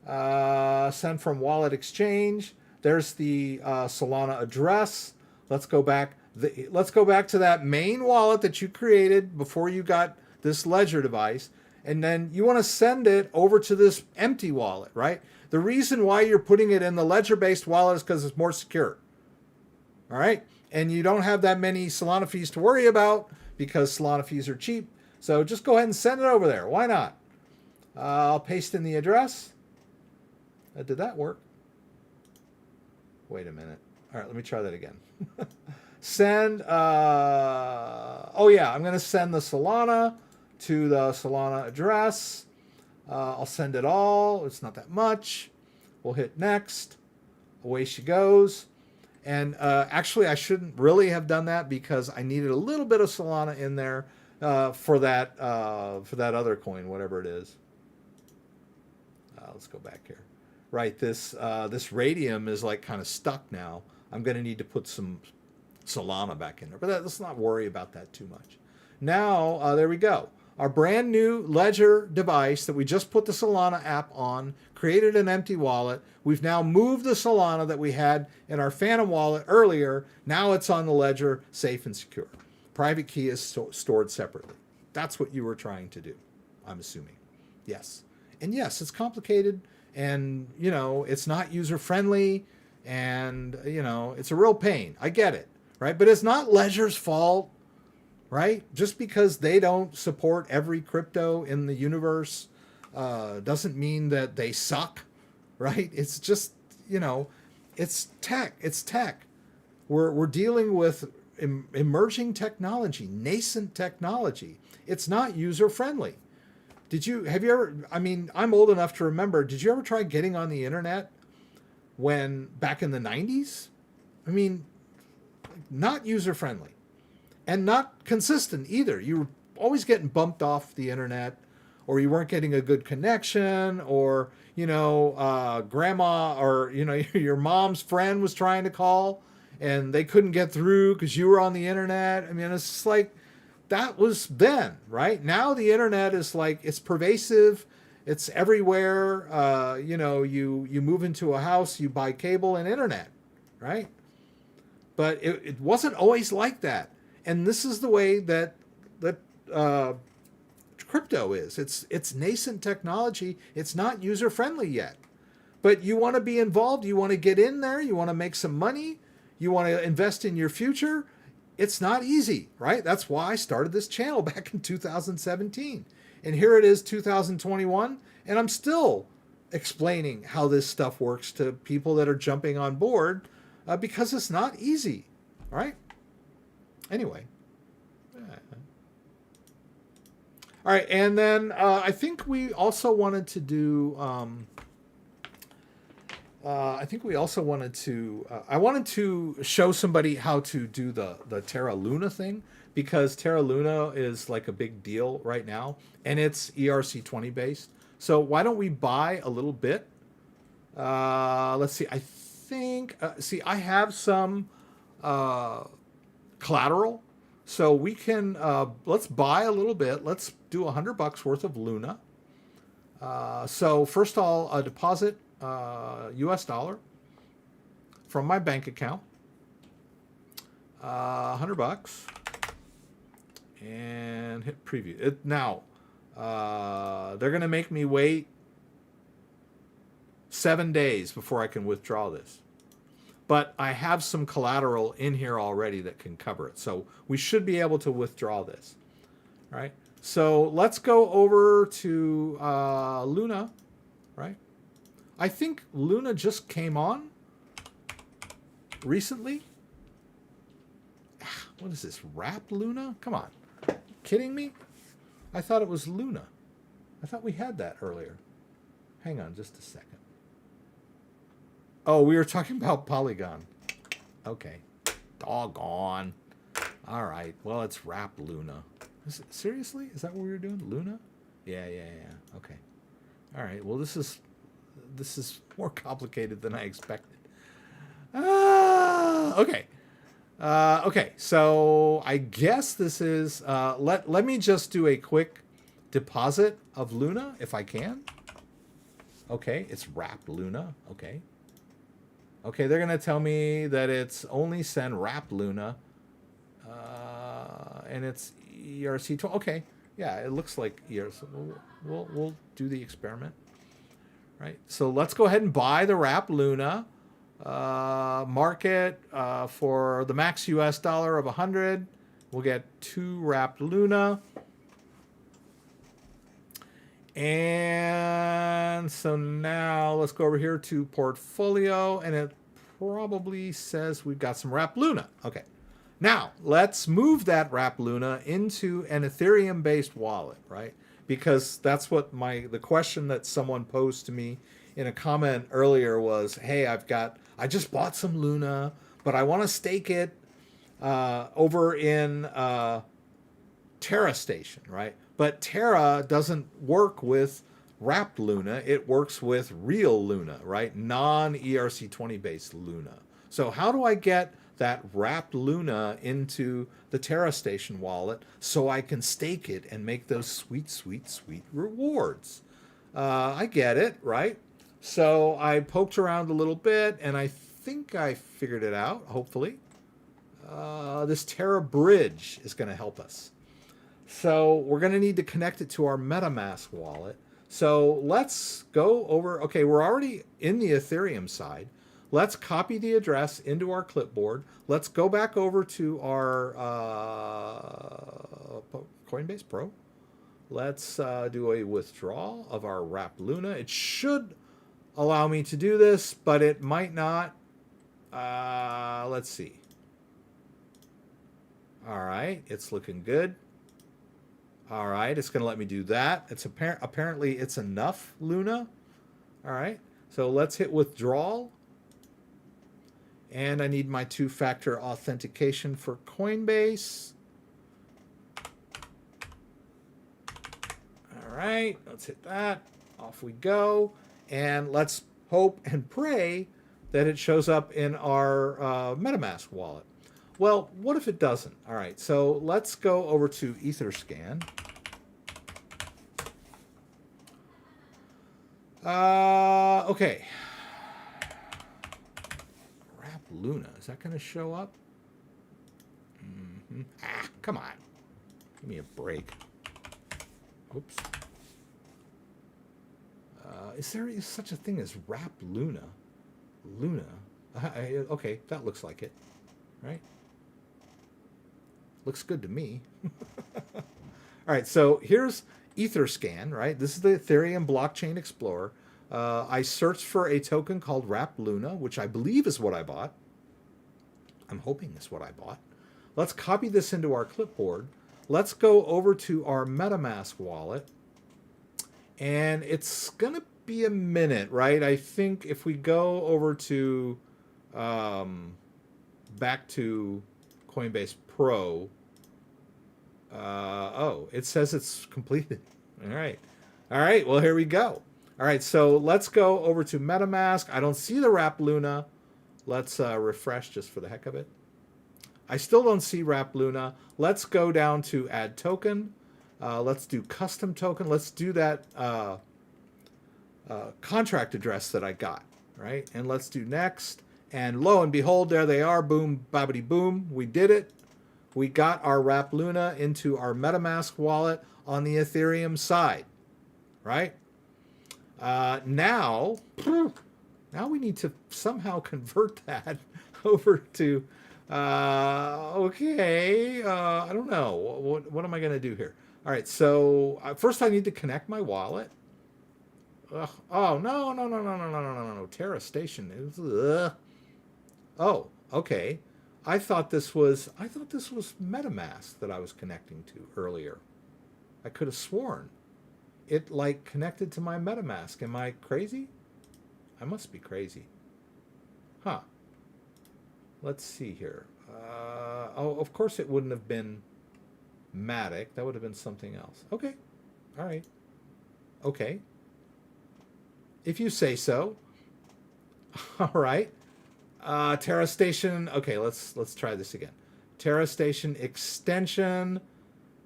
send from wallet exchange. There's the Solana address. Let's go back. Let's go back to that main wallet that you created before you got this Ledger device. And then you want to send it over to this empty wallet, right? The reason why you're putting it in the Ledger-based wallet is because it's more secure. All right? And you don't have that many Solana fees to worry about because Solana fees are cheap. So just go ahead and send it over there. Why not? I'll paste in the address. Did that work? Wait a minute. All right, let me try that again. Send, oh yeah, I'm going to send the Solana to the Solana address. I'll send it all. It's not that much. We'll hit next. Away she goes. And actually, I shouldn't really have done that because I needed a little bit of Solana in there for that other coin, whatever it is. Let's go back here. Right, this radium is like kind of stuck now. I'm going to need to put some Solana back in there, but let's not worry about that too much. Now, there we go. Our brand new Ledger device that we just put the Solana app on, created an empty wallet. We've now moved the Solana that we had in our Phantom wallet earlier. Now it's on the Ledger, safe and secure. Private key is stored separately. That's what you were trying to do, I'm assuming. Yes. And yes, it's complicated, and, you know, it's not user-friendly, and, you know, it's a real pain. I get it, right? But it's not Ledger's fault. Right? Just because they don't support every crypto in the universe doesn't mean that they suck, right? It's just, you know, it's tech. It's tech. We're dealing with emerging technology, nascent technology. It's not user friendly. Have you ever, I mean, I'm old enough to remember, did you ever try getting on the internet back in the 90s? I mean, not user friendly. And not consistent either. You were always getting bumped off the internet, or you weren't getting a good connection, or, you know, grandma or, you know, your mom's friend was trying to call and they couldn't get through because you were on the internet. I mean, it's just like, that was then, right? Now the internet is like, it's pervasive. It's everywhere. You know, you move into a house, you buy cable and internet, right? But it wasn't always like that. And this is the way that crypto is. It's nascent technology. It's not user friendly yet. But you want to be involved. You want to get in there. You want to make some money. You want to invest in your future. It's not easy, right? That's why I started this channel back in 2017. And here it is, 2021, and I'm still explaining how this stuff works to people that are jumping on board because it's not easy, right? Anyway. All right, and then I think we also wanted to do. I wanted to show somebody how to do the Terra Luna thing, because Terra Luna is like a big deal right now, and it's ERC20 based. So why don't we buy a little bit? Let's see. I think. I have some collateral, so we can let's buy a little bit. Let's do $100 worth of Luna. So first I'll deposit US dollar from my bank account, $100, and hit preview. Now they're gonna make me wait 7 days before I can withdraw this. But I have some collateral in here already that can cover it. So we should be able to withdraw this. All right. So let's go over to Luna, right? I think Luna just came on recently. What is this? Wrapped Luna? Come on. Are you kidding me? I thought it was Luna. I thought we had that earlier. Hang on just a second. Oh, we were talking about Polygon. Okay. Doggone. All right. Well, it's Wrap Luna. Seriously? Is that what we were doing? Luna? Yeah. Okay. All right. Well, this is more complicated than I expected. Okay. Okay. So I guess this is. Let me just do a quick deposit of Luna if I can. Okay. It's Wrap Luna. Okay. Okay, they're going to tell me that it's only send Wrap Luna, and it's ERC20. Okay, yeah, it looks like ERC. We'll do the experiment, right? So let's go ahead and buy the Wrap Luna, market for the max US dollar of 100. We'll get 2 Wrapped Luna. And so now let's go over here to portfolio, and it probably says we've got some Wrap Luna. Okay. Now, let's move that Wrap Luna into an Ethereum-based wallet, right? Because that's what the question that someone posed to me in a comment earlier was, hey, I just bought some Luna, but I want to stake it over in Terra Station, right? But Terra doesn't work with wrapped Luna. It works with real Luna, right? Non-ERC20 based Luna. So how do I get that wrapped Luna into the Terra Station wallet so I can stake it and make those sweet, sweet, sweet rewards? I get it, right? So I poked around a little bit, and I think I figured it out, hopefully. This Terra bridge is going to help us. So we're going to need to connect it to our MetaMask wallet. So let's go over. Okay, we're already in the Ethereum side. Let's copy the address into our clipboard. Let's go back over to our Coinbase Pro. Let's do a withdrawal of our Wrap Luna. It should allow me to do this, but it might not. Let's see. All right, it's looking good. All right, it's going to let me do that. It's apparently it's enough Luna. All right, so let's hit withdrawal. And I need my two-factor authentication for Coinbase. All right, let's hit that. Off we go. And let's hope and pray that it shows up in our MetaMask wallet. Well, what if it doesn't? All right, so let's go over to Etherscan. Okay. Wrap Luna, is that going to show up? Mm-hmm. Ah, come on. Give me a break. Oops. Is there such a thing as Wrap Luna? Luna? Okay, that looks like it, right? Looks good to me. All right, so here's Etherscan, right? This is the Ethereum Blockchain Explorer. I searched for a token called Wrap Luna, which I believe is what I bought. I'm hoping it's what I bought. Let's copy this into our clipboard. Let's go over to our MetaMask wallet. And it's going to be a minute, right? I think if we go over to back to Coinbase Pro, oh, it says it's completed. All right. All right, well, here we go. All right, so let's go over to MetaMask. I don't see the Wrap Luna. Let's refresh just for the heck of it. I still don't see Wrap Luna. Let's go down to Add Token. Let's do Custom Token. Let's do that contract address that I got, right? And let's do Next. And lo and behold, there they are. Boom, babbity boom. We did it. We got our Wrap Luna into our MetaMask wallet on the Ethereum side, right? Now we need to somehow convert that over to, okay, I don't know. What am I going to do here? All right, so first I need to connect my wallet. Oh, no. Terra Station is, oh, okay. I thought this was MetaMask that I was connecting to earlier. I could have sworn it like connected to my MetaMask. Am I crazy? I must be crazy. Huh. Let's see here. Oh, of course it wouldn't have been Matic. That would have been something else. Okay. All right. Okay. If you say so. All right. Terra Station. Okay, let's try this again. Terra Station extension.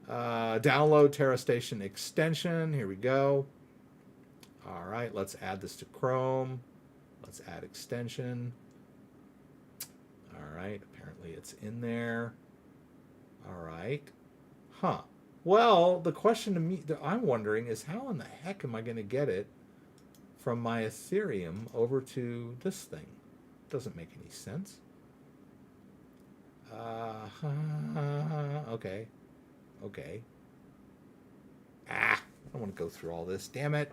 Download Terra Station extension. Here we go. All right, let's add this to Chrome. Let's add extension. All right, apparently it's in there. All right. Huh. Well, the question to me that I'm wondering is how in the heck am I going to get it from my Ethereum over to this thing? Doesn't make any sense. Okay. Okay. don't want to go through all this. Damn it.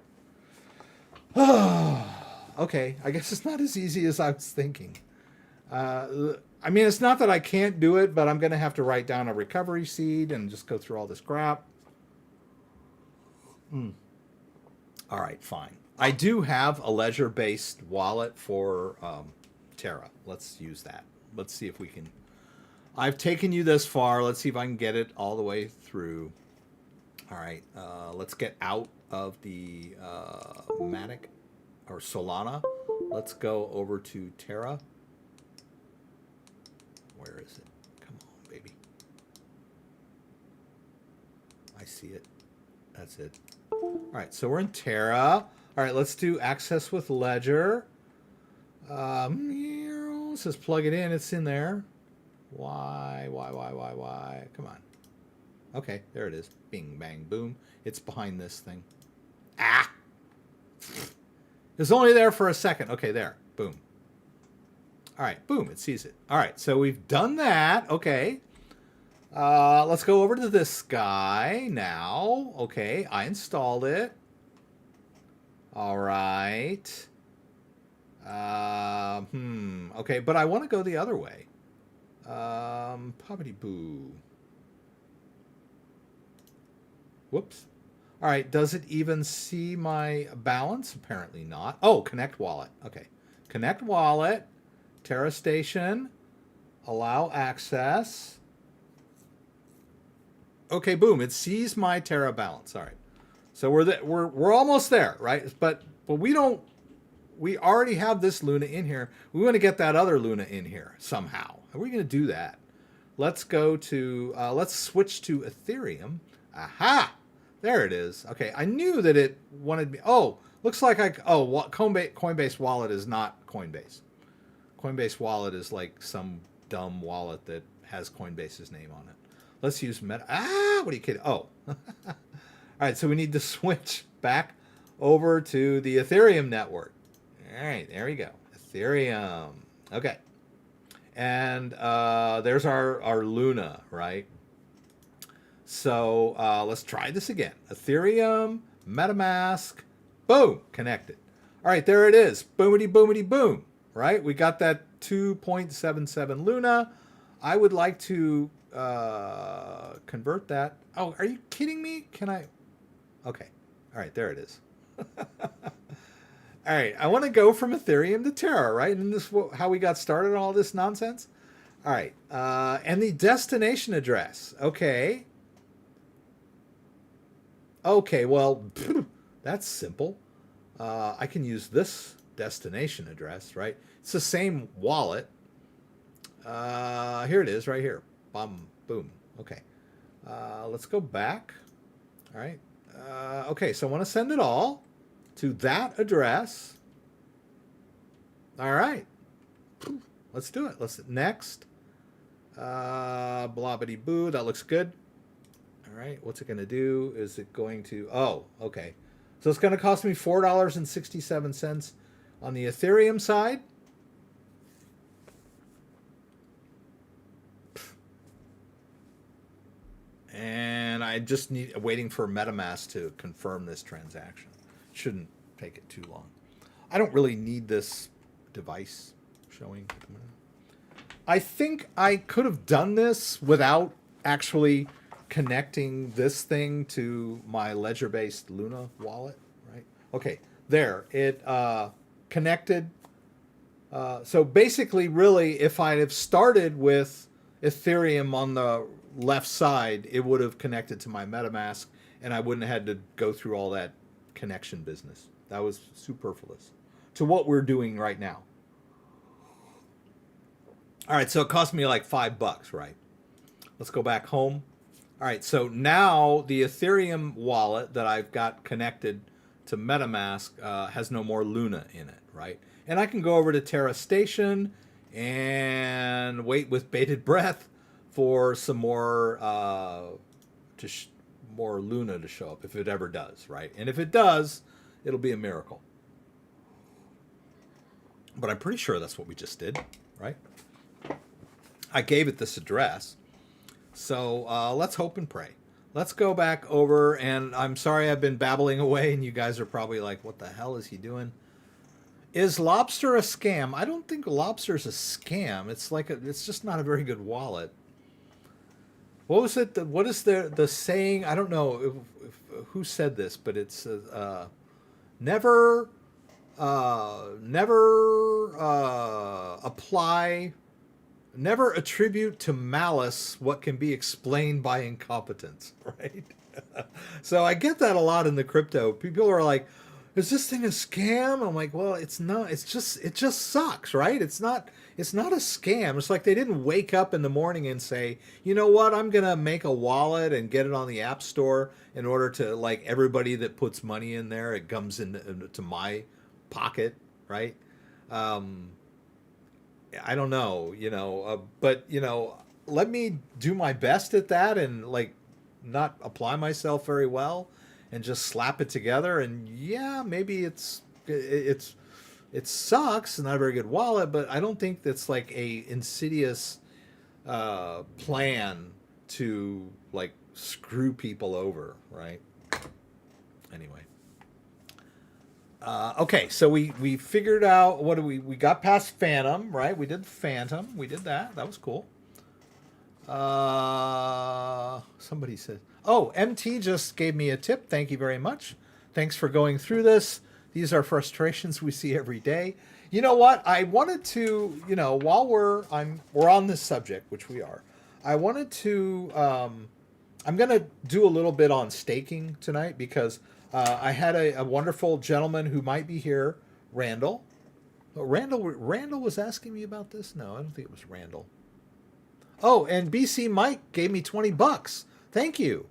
Okay, I guess it's not as easy as I was thinking. I mean, it's not that I can't do it, but I'm going to have to write down a recovery seed and just go through all this crap. All right, fine. I do have a ledger-based wallet for Terra. Let's use that. Let's see if we can... I've taken you this far. Let's see if I can get it all the way through. All right, let's get out of the Matic or Solana. Let's go over to Terra. Where is it? Come on, baby. I see it. That's it. All right, so we're in Terra. All right, let's do access with Ledger. It says plug it in. It's in there. Why? Come on. Okay, there it is. Bing, bang, boom. It's behind this thing. Ah! It's only there for a second. Okay, there. Boom. All right, boom. It sees it. All right, so we've done that. Okay. Let's go over to this guy now. Okay, I installed it. All right. Okay, but I want to go the other way. Poppity boo. Whoops. All right, does it even see my balance? Apparently not. Oh, connect wallet. Okay. Connect wallet, Terra Station, allow access. Okay, boom, it sees my Terra balance. All right. So we're almost there, right? But we already have this Luna in here. We want to get that other Luna in here somehow. How are we going to do that? Let's go to let's switch to Ethereum. Aha! There it is. Okay, I knew that it wanted me. Oh, looks like Coinbase Wallet is not Coinbase. Coinbase Wallet is like some dumb wallet that has Coinbase's name on it. Let's use Meta. What are you kidding? Oh. All right, so we need to switch back over to the Ethereum network. All right, there we go. Ethereum. Okay. And there's our Luna, right? So let's try this again. Ethereum, MetaMask, boom, connected. All right, there it is. Boomity, boomity, boom, right? We got that 2.77 Luna. I would like to convert that. Oh, are you kidding me? Can I? Okay. All right, there it is. All right, I want to go from Ethereum to Terra, right? And this is how we got started on all this nonsense. All right, and the destination address. Okay. Okay, well, that's simple. I can use this destination address, right? It's the same wallet. Here it is, right here. Bum, boom. Okay. Let's go back. All right. Okay, so I want to send it all to that address. All right. Let's do it. Let's next. Blobbity boo. That looks good. All right. What's it going to do? Is it going to... Oh, okay. So it's going to cost me $4.67 on the Ethereum side. And I just need waiting for MetaMask to confirm this transaction. Shouldn't take it too long. I don't really need this device showing. I think I could have done this without actually connecting this thing to my ledger-based Luna wallet, right? Okay, there. It connected. So basically, really, if I'd have started with Ethereum on the left side, it would have connected to my MetaMask, and I wouldn't have had to go through all that connection business. That was superfluous to what we're doing right now. All right, so it cost me like $5, right? Let's go back home. All right, so now the Ethereum wallet that I've got connected to MetaMask has no more Luna in it, right? And I can go over to Terra Station and wait with bated breath for some more more Luna to show up, if it ever does, right? And if it does, it'll be a miracle. But I'm pretty sure that's what we just did, right? I gave it this address. So let's hope and pray. let's go back over, and I'm sorry I've been babbling away, and you guys are probably like, what the hell is he doing? Is Lobster a scam? I don't think Lobster's a scam. It's just not a very good wallet. What was it? What is the saying? I don't know who said this, but it's never, never apply, never attribute to malice what can be explained by incompetence, right? So I get that a lot in the crypto. People are like, is this thing a scam? I'm like, well, it's not. It just sucks, right? It's not a scam. It's like they didn't wake up in the morning and say, you know what, I'm gonna make a wallet and get it on the app store in order to, like, everybody that puts money in there, it comes into my pocket, right? Um, I don't know, but let me do my best at that and, like, not apply myself very well and just slap it together. And yeah, maybe it sucks. It's not a very good wallet, but I don't think that's like a insidious plan to, like, screw people over, right? Anyway. Okay, so we figured out what do we got past Phantom, right? We did Phantom. We did that. That was cool. Somebody said, oh, MT just gave me a tip. Thank you very much. Thanks for going through this. These are frustrations we see every day. You know what? I wanted to, while we're on this subject, which we are, I wanted to, I'm going to do a little bit on staking tonight because I had a wonderful gentleman who might be here, Randall. Oh, Randall was asking me about this? No, I don't think it was Randall. Oh, and BC Mike gave me $20. Thank you.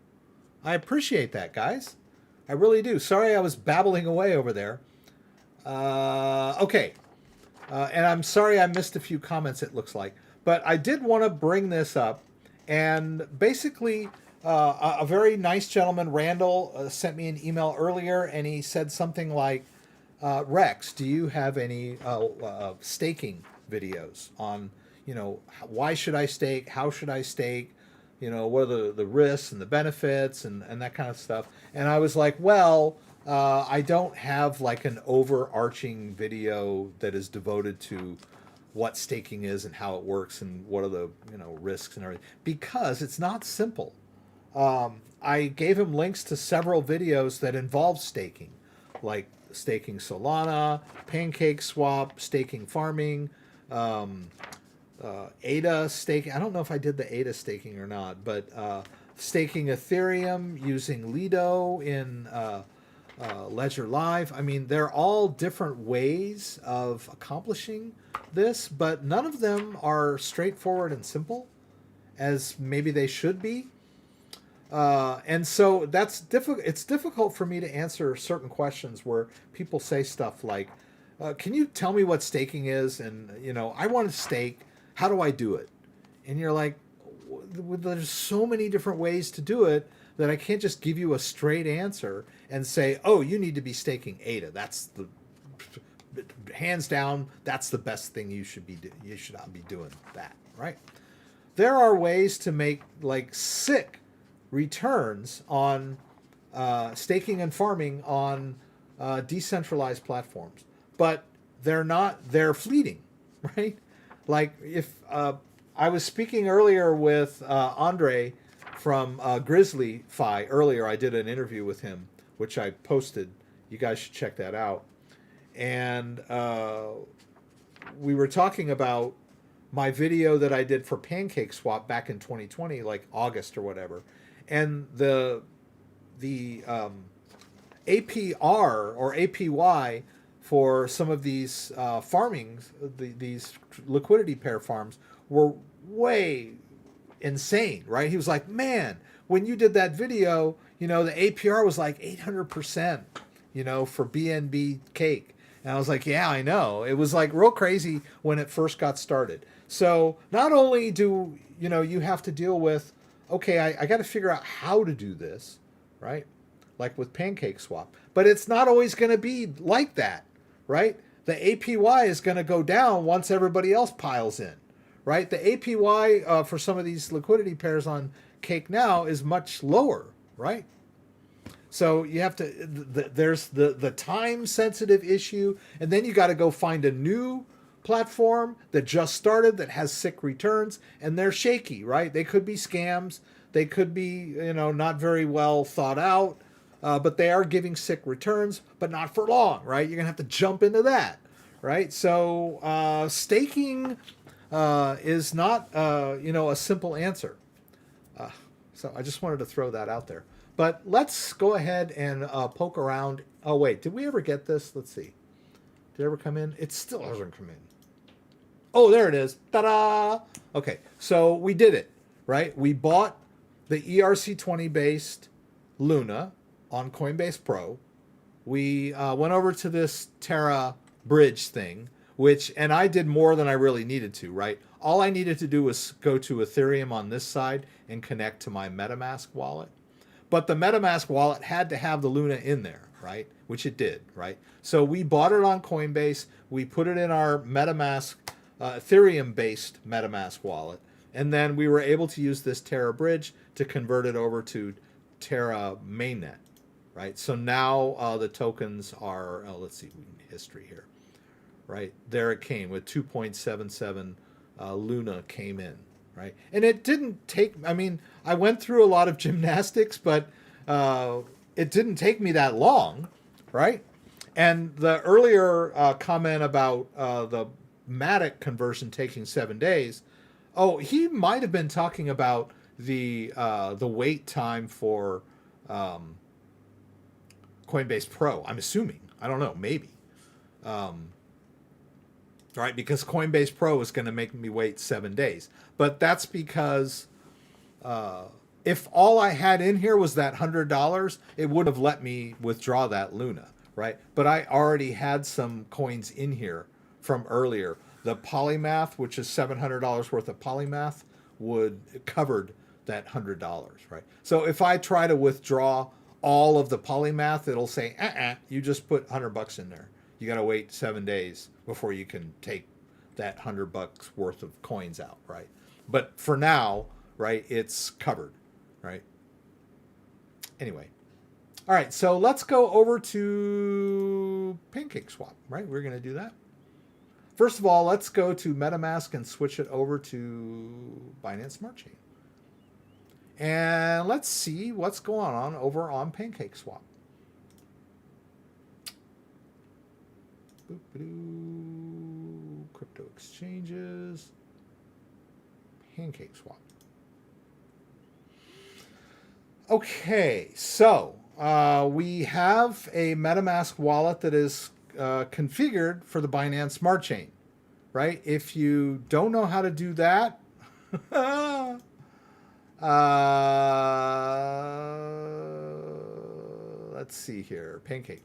I appreciate that, guys. I really do. Sorry I was babbling away over there. Okay. And I'm sorry I missed a few comments, it looks like. But I did want to bring this up. And basically, a very nice gentleman, Randall, sent me an email earlier, and he said something like, Rex, do you have any staking videos on, why should I stake? How should I stake? What are the risks and the benefits and that kind of stuff. And I was like, well, I don't have like an overarching video that is devoted to what staking is and how it works and what are the risks and everything, because it's not simple. I gave him links to several videos that involve staking, like staking Solana, Pancake Swap, staking farming, ADA staking. I don't know if I did the ADA staking or not, but staking Ethereum using Lido in Ledger Live. I mean, they're all different ways of accomplishing this, but none of them are straightforward and simple as maybe they should be. And so that's difficult. It's difficult for me to answer certain questions where people say stuff like, can you tell me what staking is? And, I want to stake. How do I do it? And you're like, there's so many different ways to do it that I can't just give you a straight answer and say, oh, you need to be staking ADA. That's the hands down. That's the best thing you should not be doing that, right? There are ways to make like sick returns on staking and farming on decentralized platforms, but they're fleeting, right? Like if I was speaking earlier with Andre from GrizzlyFi earlier. I did an interview with him, which I posted. You guys should check that out. And we were talking about my video that I did for Pancake Swap back in 2020, like August or whatever. And the APR or APY for some of these farmings, these liquidity pair farms, were way insane, right? He was like, man, when you did that video, the APR was like 800%, for BNB cake. And I was like, yeah, I know. It was like real crazy when it first got started. So not only do, you have to deal with, okay, I got to figure out how to do this, right? Like with Pancake Swap. But it's not always going to be like that, right? The APY is going to go down once everybody else piles in, right? The APY for some of these liquidity pairs on Cake Now is much lower, right? So you have to, there's the time sensitive issue, and then you got to go find a new platform that just started that has sick returns, and they're shaky, right? They could be scams, they could be, not very well thought out, but they are giving sick returns, but not for long, right? You're gonna have to jump into that, right? So staking is not, a simple answer. So I just wanted to throw that out there. But let's go ahead and poke around. Oh, wait, did we ever get this? Let's see. Did it ever come in? It still hasn't come in. Oh, there it is. Ta-da! Okay, so we did it, right? We bought the ERC20 based Luna on Coinbase Pro. We went over to this Terra bridge thing, and I did more than I really needed to, right? All I needed to do was go to Ethereum on this side and connect to my MetaMask wallet. But the MetaMask wallet had to have the Luna in there, right? Which it did, right? So we bought it on Coinbase. We put it in our MetaMask, Ethereum-based MetaMask wallet. And then we were able to use this Terra bridge to convert it over to Terra mainnet, right? So now the tokens are, let's see, history here, right? There it came with 2.77 Luna came in. Right. And it didn't take, I went through a lot of gymnastics, but it didn't take me that long. Right. And the earlier comment about the Matic conversion taking 7 days. Oh, he might have been talking about the wait time for Coinbase Pro. I'm assuming. I don't know. Maybe. Right, because Coinbase Pro is going to make me wait 7 days. But that's because if all I had in here was that $100, it would have let me withdraw that Luna, right? But I already had some coins in here from earlier. The Polymath, which is $700 worth of Polymath, covered that $100, right? So if I try to withdraw all of the Polymath, it'll say, you just put $100 in there. You got to wait 7 days before you can take that $100 worth of coins out, right? But for now, right, it's covered, right? Anyway, all right, so let's go over to PancakeSwap, right? We're going to do that. First of all, let's go to MetaMask and switch it over to Binance Smart Chain. And let's see what's going on over on PancakeSwap. Crypto exchanges, PancakeSwap. Okay, so we have a MetaMask wallet that is configured for the Binance Smart Chain, right? If you don't know how to do that, let's see here, Pancake.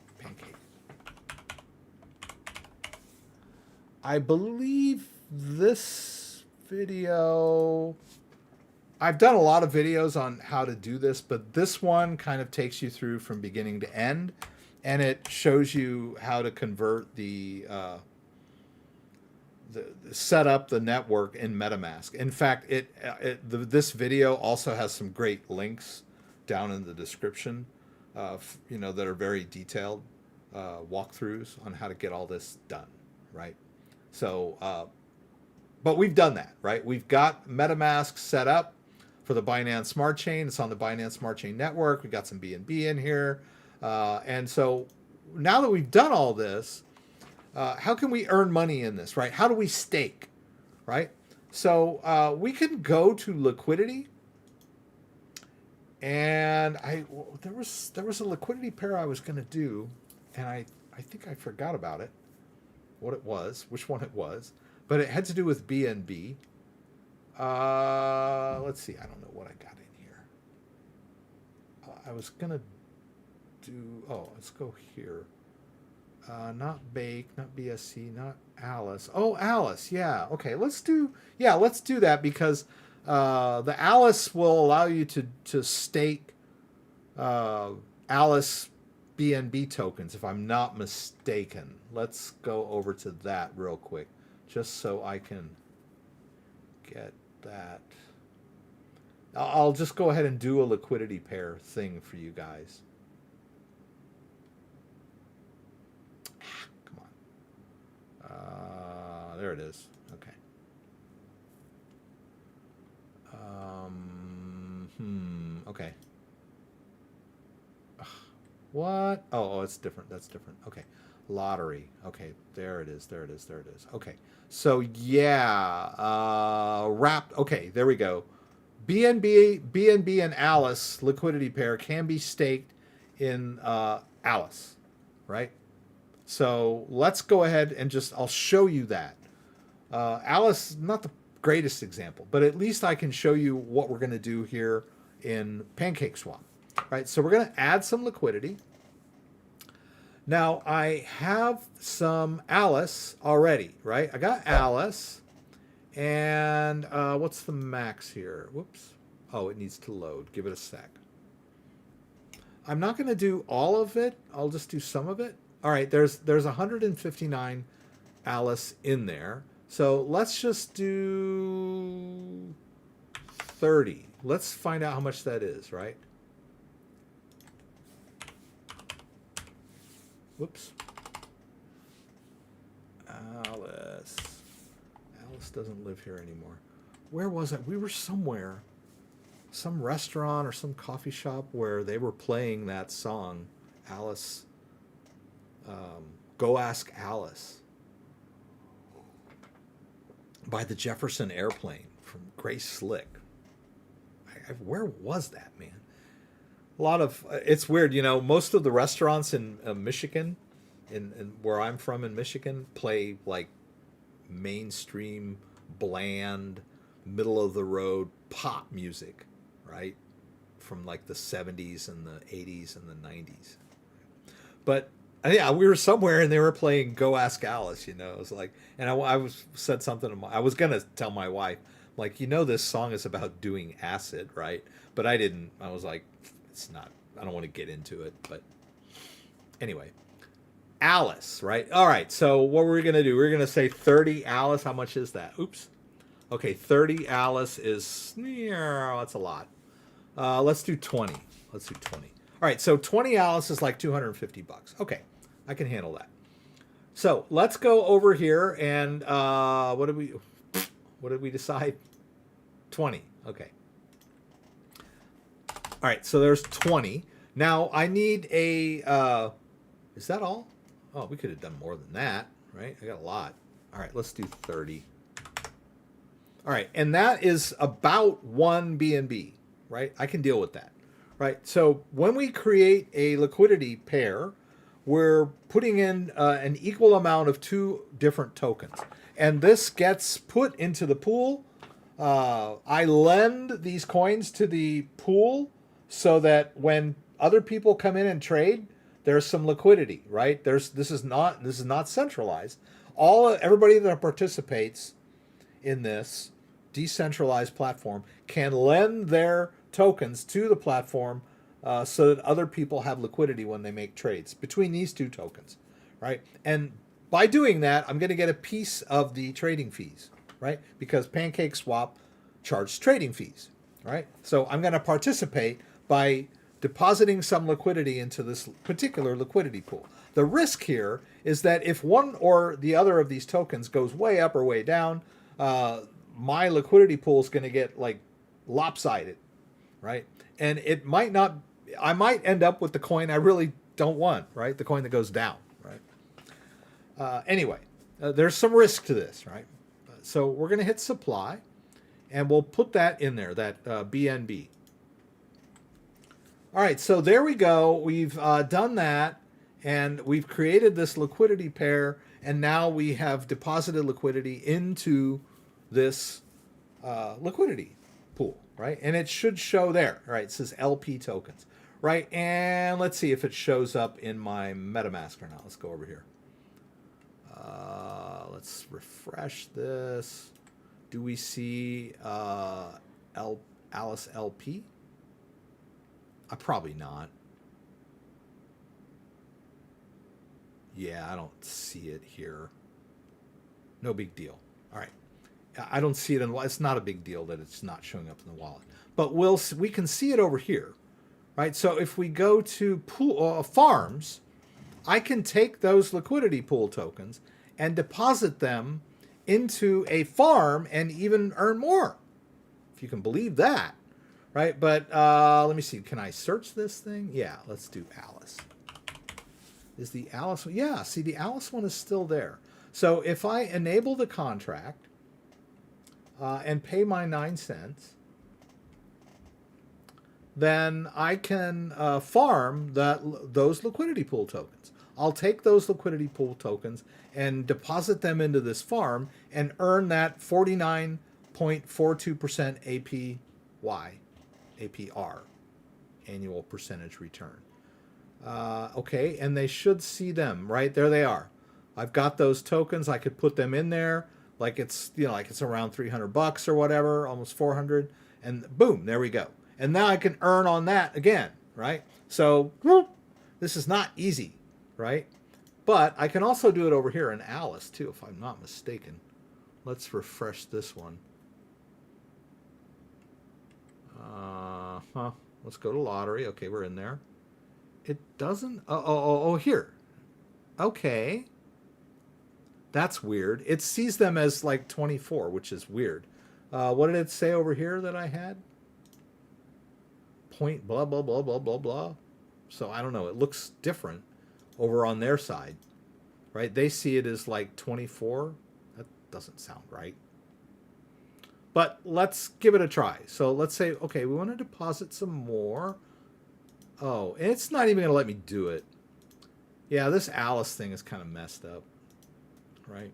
I believe this video, I've done a lot of videos on how to do this, but this one kind of takes you through from beginning to end, and it shows you how to convert set up the network in MetaMask. In fact, this video also has some great links down in the description, that are very detailed walkthroughs on how to get all this done, right? So, but we've done that, right? We've got MetaMask set up for the Binance Smart Chain. It's on the Binance Smart Chain network. We've got some BNB in here. And so now that we've done all this, how can we earn money in this, right? How do we stake, right? So we can go to liquidity. And there was a liquidity pair I was going to do, and I think I forgot about it. What it was, which one it was, but it had to do with BNB. Let's see, I don't know what I got in here. I was gonna do, let's go here. Not Bake, not BSC, not Alice. Oh, Alice, yeah, okay, let's do that because the Alice will allow you to stake Alice BNB tokens, if I'm not mistaken. Let's go over to that real quick, just so I can get that. I'll just go ahead and do a liquidity pair thing for you guys. Come on. There it is. Okay. Okay. What? Oh, it's different. That's different. Okay. Lottery. Okay. There it is. There it is. There it is. Okay. So yeah, wrapped. Okay. There we go. BNB and Alice liquidity pair can be staked in Alice, right? So let's go ahead and I'll show you that. Alice, not the greatest example, but at least I can show you what we're going to do here in PancakeSwap, right? So we're going to add some liquidity. Now I have some Alice already, right? I got Alice. And what's the max here? Whoops. Oh, it needs to load. Give it a sec. I'm not going to do all of it. I'll just do some of it. All right, there's 159 Alice in there. So let's just do 30. Let's find out how much that is, right? Whoops. Alice doesn't live here anymore. Where was it? We were somewhere, some restaurant or some coffee shop where they were playing that song, Alice. Go Ask Alice by the Jefferson Airplane from Grace Slick. Where was that, man? A lot of it's weird, you know. Most of the restaurants in Michigan, in where I'm from in Michigan, play like mainstream, bland, middle of the road pop music, right? From like the 70s and the 80s and the 90s. But yeah, we were somewhere and they were playing Go Ask Alice, you know. It was like, and I said something to I was gonna tell my wife, like, you know, this song is about doing acid, right? But I didn't. I was like, it's not. I don't want to get into it. But anyway. Alice, right? All right, so what we're going to do, we're going to say 30 Alice. How much is that? Oops. Okay, 30 Alice is, yeah, that's a lot. Let's do 20. Let's do 20. All right, so 20 Alice is like 250 bucks. Okay, I can handle that. So let's go over here and what did we decide? 20. Okay. All right, so there's 20. Now I need a, is that all? Oh, we could have done more than that, right? I got a lot. All right, let's do 30. All right, and that is about 1 BNB, right? I can deal with that, right? So when we create a liquidity pair, we're putting in an equal amount of 2 different tokens. And this gets put into the pool. I lend these coins to the pool so that when other people come in and trade, there's some liquidity, right? This is not centralized. Everybody that participates in this decentralized platform can lend their tokens to the platform so that other people have liquidity when they make trades between these 2 tokens, right? And by doing that, I'm going to get a piece of the trading fees, right? Because PancakeSwap charges trading fees, right? So I'm going to participate by depositing some liquidity into this particular liquidity pool. The risk here is that if one or the other of these tokens goes way up or way down, my liquidity pool is going to get like lopsided, right? And it might not, I might end up with the coin I really don't want, right? The coin that goes down, right? Anyway, there's some risk to this, right? So we're going to hit supply and we'll put that in there, that BNB. All right, so there we go. We've done that, and we've created this liquidity pair, and now we have deposited liquidity into this liquidity pool, right? And it should show there, right? It says LP tokens, right? And let's see if it shows up in my MetaMask or not. Let's go over here. Let's refresh this. Do we see Alice LP? Probably not. Yeah, I don't see it here. No big deal. All right. I don't see it in, it's not a big deal that it's not showing up in the wallet, but we can see it over here, right? So if we go to farms, I can take those liquidity pool tokens and deposit them into a farm and even earn more, if you can believe that, right? But let me see, can I search this thing? Yeah, let's do Alice. Is the Alice one? Yeah, see, the Alice one is still there. So if I enable the contract and pay my 9 cents, then I can farm those liquidity pool tokens. I'll take those liquidity pool tokens and deposit them into this farm and earn that 49.42% APR, annual percentage return. Okay, and they should see them, right? There they are. I've got those tokens. I could put them in there like it's, like it's around $300 or whatever, almost 400, and boom, there we go. And now I can earn on that again, right? So this is not easy, right? But I can also do it over here in Alice too, if I'm not mistaken. Let's refresh this one. Let's go to lottery. Okay, we're in there. It doesn't. Oh, here. Okay. That's weird. It sees them as like 24, which is weird. What did it say over here that I had? Point blah, blah, blah, blah, blah, blah. So I don't know. It looks different over on their side, right? They see it as like 24. That doesn't sound right. But let's give it a try. So let's say, okay, we want to deposit some more. Oh, and it's not even going to let me do it. Yeah, this Alice thing is kind of messed up, right?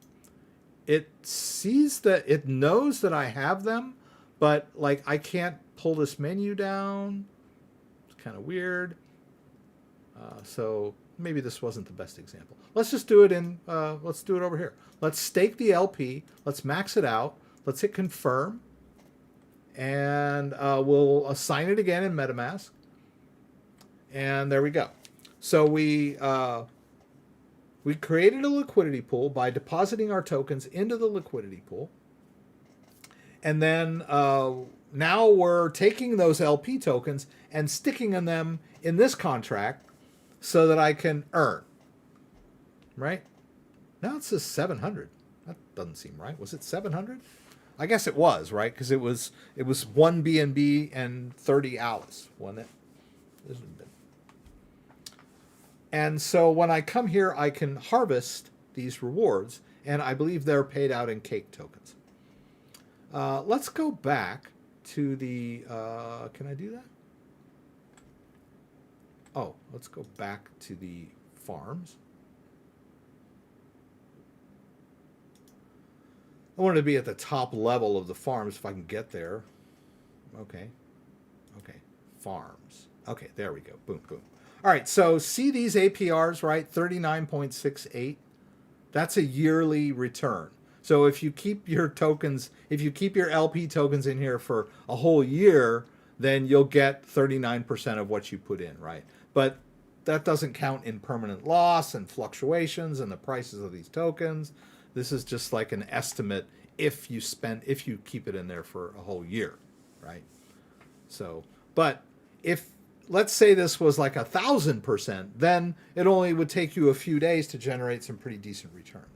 It sees that, it knows that I have them, but like I can't pull this menu down. It's kind of weird. So maybe this wasn't the best example. Let's just do it in, let's do it over here. Let's stake the LP. Let's max it out. Let's hit confirm. And we'll assign it again in MetaMask. And there we go. So we created a liquidity pool by depositing our tokens into the liquidity pool. And then now we're taking those LP tokens and sticking them in this contract so that I can earn. Right? Now it says 700. That doesn't seem right. Was it 700? I guess it was, right? Because it was 1 BNB and 30 Alice, wasn't it? And so when I come here, I can harvest these rewards, and I believe they're paid out in cake tokens. Let's go back to the, can I do that? Oh, let's go back to the farms. I wanted to be at the top level of the farms if I can get there. Okay. Okay. Farms. Okay, there we go. Boom, boom. All right, so see these APRs, right? 39.68. That's a yearly return. So if you keep your tokens, if you keep your LP tokens in here for a whole year, then you'll get 39% of what you put in, right? But that doesn't count in permanent loss and fluctuations and the prices of these tokens. This is just like an estimate if you keep it in there for a whole year, right? So, but if, let's say this was like 1,000%, then it only would take you a few days to generate some pretty decent returns.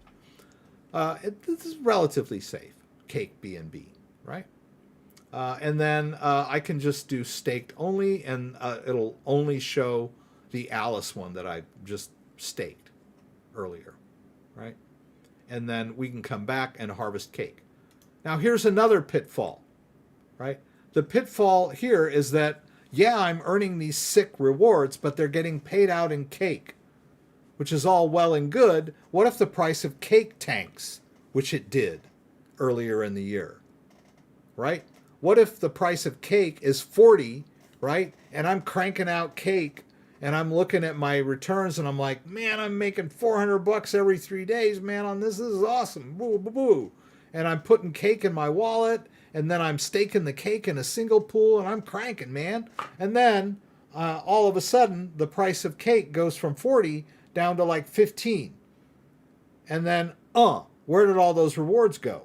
This is relatively safe, cake BNB, right? And then I can just do staked only, and it'll only show the Alice one that I just staked earlier, right? And then we can come back and harvest cake. Now here's another pitfall, right? The pitfall here is that, yeah, I'm earning these sick rewards, but they're getting paid out in cake, which is all well and good. What if the price of cake tanks, which it did earlier in the year, right? What if the price of cake is 40, right? And I'm cranking out cake and I'm looking at my returns and I'm like, man, I'm making $400 every 3 days, man, on this. This is awesome. Boo, boo, boo. And I'm putting cake in my wallet, and then I'm staking the cake in a single pool, and I'm cranking, man. And then all of a sudden, the price of cake goes from 40 down to like 15. And then, where did all those rewards go?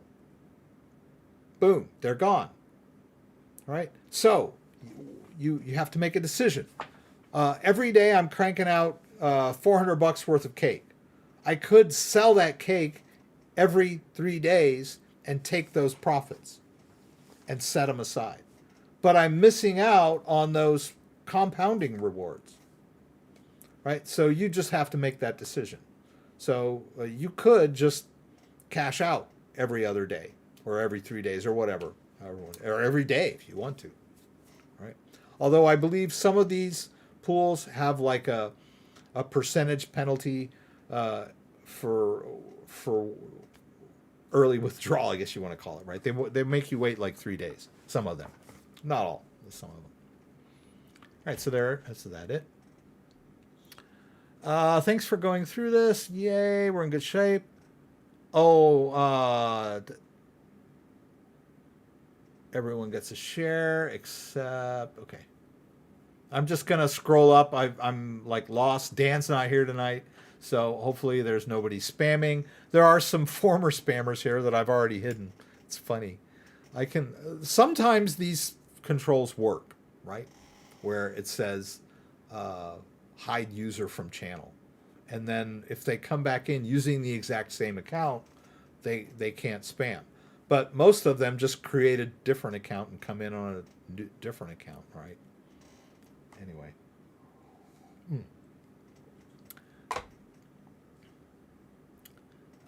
boom, they're gone. All right. So you have to make a decision. Every day I'm cranking out $400 worth of cake. I could sell that cake every 3 days and take those profits and set them aside. But I'm missing out on those compounding rewards. Right? So you just have to make that decision. So you could just cash out every other day or every 3 days or whatever, or every day if you want to. Right? Although I believe some of these pools have like a percentage penalty for early withdrawal, I guess you want to call it, right? They make you wait like 3 days. Some of them, not all, some of them. All right, so that's that it. Thanks for going through this. Yay, we're in good shape. Oh, everyone gets a share except, okay. I'm just going to scroll up. I'm like lost. Dan's not here tonight, so hopefully there's nobody spamming. There are some former spammers here that I've already hidden. It's funny. Sometimes these controls work, right? Where it says hide user from channel. And then if they come back in using the exact same account, they can't spam. But most of them just create a different account and come in on a different account, right? Anyway.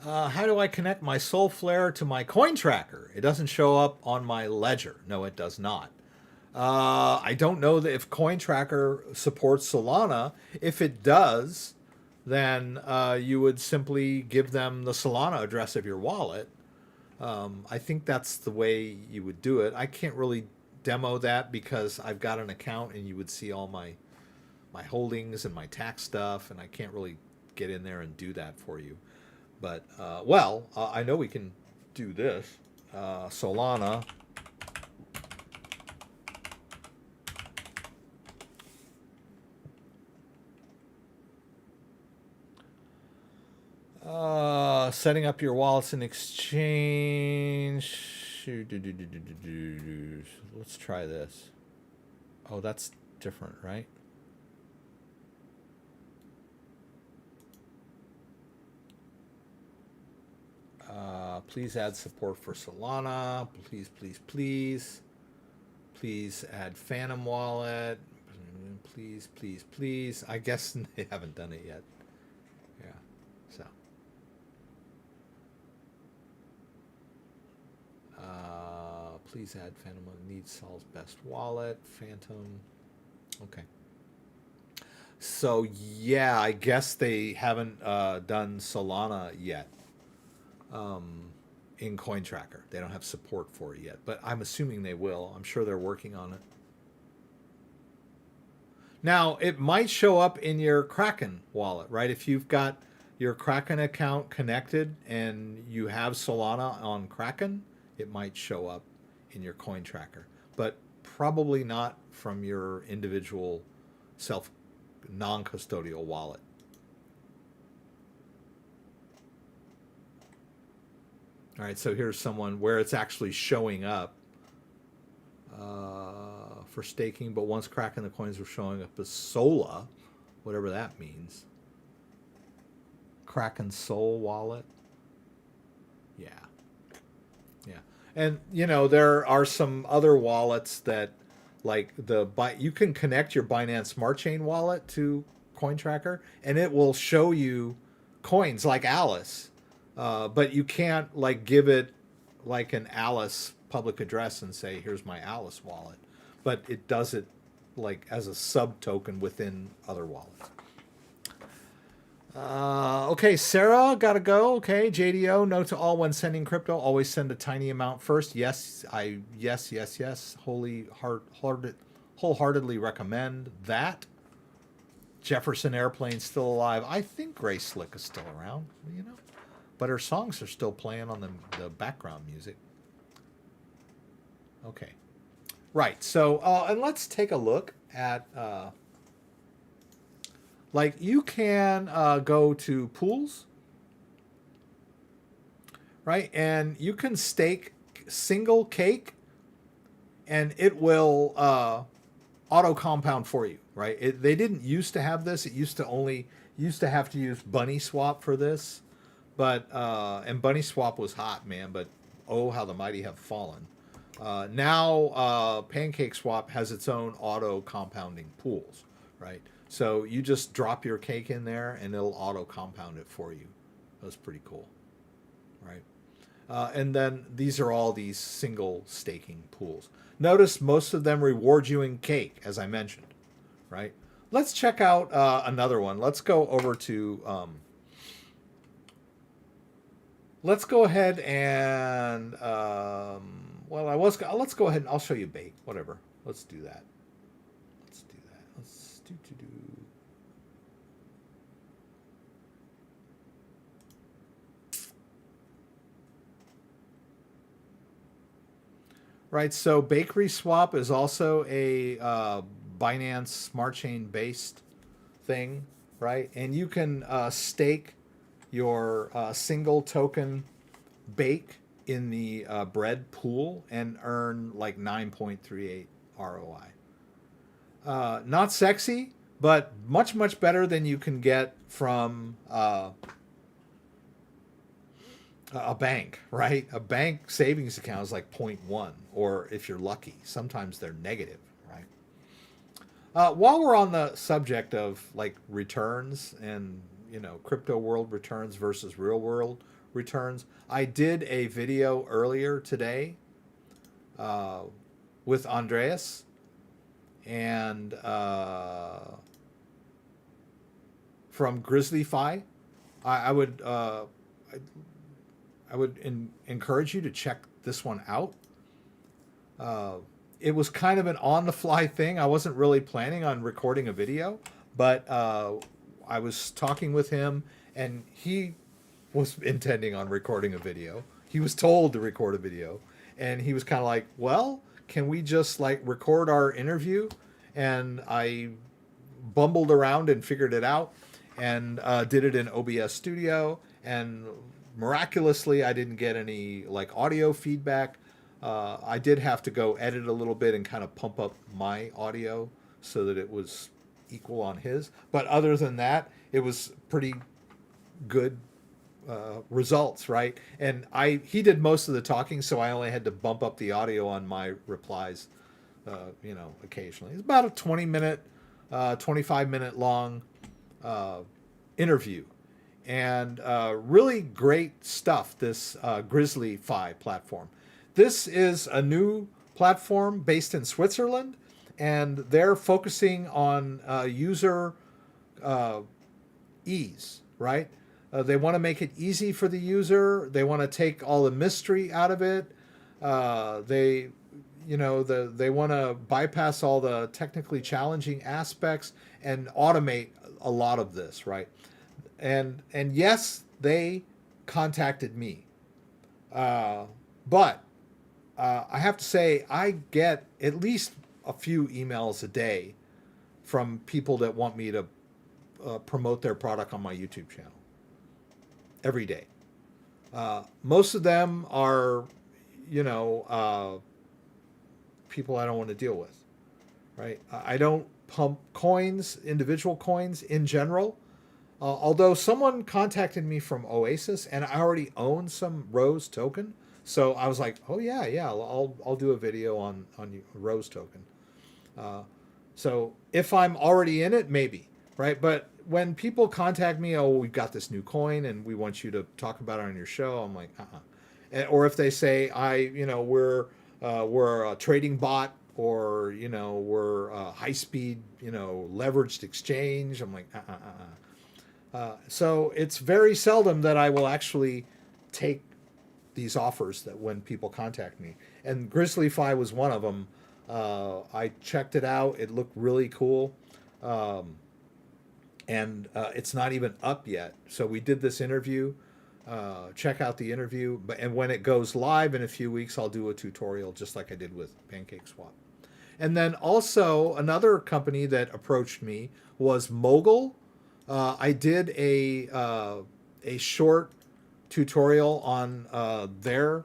How do I connect my Solflare to my CoinTracker? It doesn't show up on my ledger. No, it does not. I don't know that if CoinTracker supports Solana. If it does, then you would simply give them the Solana address of your wallet. I think that's the way you would do it. I can't really demo that because I've got an account and you would see all my holdings and my tax stuff, and I can't really get in there and do that for you. But, I know we can do this. Solana. Setting up your wallets in exchange. Let's try this. Oh, that's different, right? Please add support for Solana. Please, please, please. Please add Phantom Wallet. Please, please, please. I guess they haven't done it yet. Yeah, so. Please add Phantom. Needs Sol's best wallet. Phantom. Okay. So, yeah, I guess they haven't done Solana yet. In CoinTracker. They don't have support for it yet, but I'm assuming they will. I'm sure they're working on it. Now, it might show up in your Kraken wallet, right? If you've got your Kraken account connected and you have Solana on Kraken, it might show up in your CoinTracker, but probably not from your individual non-custodial wallet. All right, so here's someone where it's actually showing up for staking, but once Kraken the coins were showing up as Sola, whatever that means. Kraken Sol wallet. Yeah. Yeah. And, you know, there are some other wallets that, like you can connect your Binance Smart Chain wallet to CoinTracker, and it will show you coins like Alice. But you can't like give it like an Alice public address and say, here's my Alice wallet. But it does it like as a sub token within other wallets. Okay, Sarah, gotta go. Okay, JDO, note to all when sending crypto, always send a tiny amount first. Yes, yes. Wholeheartedly recommend that. Jefferson Airplane's still alive. I think Grace Slick is still around, you know. But her songs are still playing on the background music. Okay. Right. So, and let's take a look at, like you can go to pools, right? And you can stake single cake, and it will auto compound for you, right? They didn't used to have this. It used to have to use Bunny Swap for this, but and Bunny Swap was hot, man. But oh, how the mighty have fallen. Now Pancake Swap has its own auto compounding pools, right? So you just drop your cake in there, and it'll auto compound it for you. That's pretty cool, right? And then these are all these single staking pools. Notice most of them reward you in cake, as I mentioned, right? Let's check out another one. Let's go over to, let's go ahead and, let's go ahead and I'll show you Bake, whatever. Let's do that. Let's do that. Let's do. Right, so Bakery Swap is also a Binance Smart Chain based thing, right? And you can stake your single token Bake in the bread pool and earn like 9.38 ROI. Not sexy, but much, much better than you can get from a bank, right? A bank savings account is like 0.1, or if you're lucky, sometimes they're negative, right? While we're on the subject of like returns and, you know, crypto world returns versus real world returns, I did a video earlier today with Andreas and from GrizzlyFi. I would encourage you to check this one out. It was kind of an on-the-fly thing. I wasn't really planning on recording a video, but I was talking with him, and he was intending on recording a video. He was told to record a video, and he was kind of like, well, can we just like record our interview? And I bumbled around and figured it out, and did it in OBS Studio, and miraculously, I didn't get any like audio feedback. I did have to go edit a little bit and kind of pump up my audio so that it was equal on his. But other than that, it was pretty good results, right? And he did most of the talking, so I only had to bump up the audio on my replies, occasionally. It's about a 20-minute, 25-minute long interview. And really great stuff, this GrizzlyFi platform. This is a new platform based in Switzerland, and they're focusing on user ease, right? They want to make it easy for the user. They want to take all the mystery out of it. They want to bypass all the technically challenging aspects and automate a lot of this, right? And yes, they contacted me. But I have to say, I get at least a few emails a day from people that want me to promote their product on my YouTube channel. Every day. Most of them are, people I don't want to deal with, right? I don't pump coins, individual coins in general. Although someone contacted me from Oasis, and I already own some Rose token, so I was like, "Oh yeah, I'll do a video on Rose token." So if I'm already in it, maybe, right? But when people contact me, "Oh, we've got this new coin, and we want you to talk about it on your show," I'm like, Or if they say, we're a trading bot, or we're a high speed, leveraged exchange, I'm like, So it's very seldom that I will actually take these offers that when people contact me. And GrizzlyFi was one of them. I checked it out. It looked really cool. And it's not even up yet. So we did this interview. Check out the interview. And when it goes live in a few weeks, I'll do a tutorial just like I did with Pancake Swap. And then also another company that approached me was Mogul. I did a short tutorial on their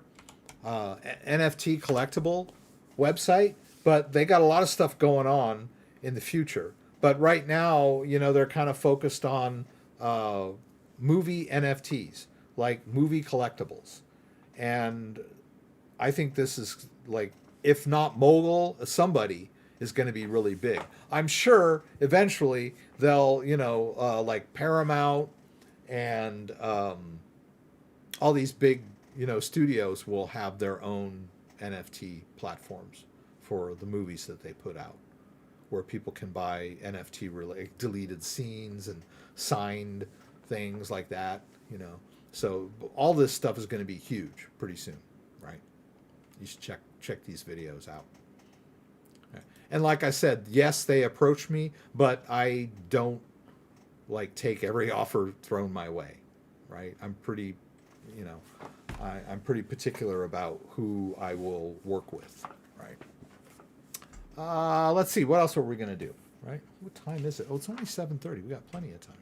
NFT collectible website, but they got a lot of stuff going on in the future. But right now, they're kind of focused on movie NFTs, like movie collectibles. And I think this is like, if not mogul, somebody is going to be really big. I'm sure eventually they'll, like Paramount and all these big, studios will have their own NFT platforms for the movies that they put out, where people can buy NFT related deleted scenes and signed things like that, So all this stuff is going to be huge pretty soon, right? You should check these videos out. And like I said, yes, they approach me, but I don't like take every offer thrown my way, right? I'm pretty, I'm pretty particular about who I will work with, right? Let's see, what else are we going to do, right? What time is it? Oh, it's only 7:30. We got plenty of time.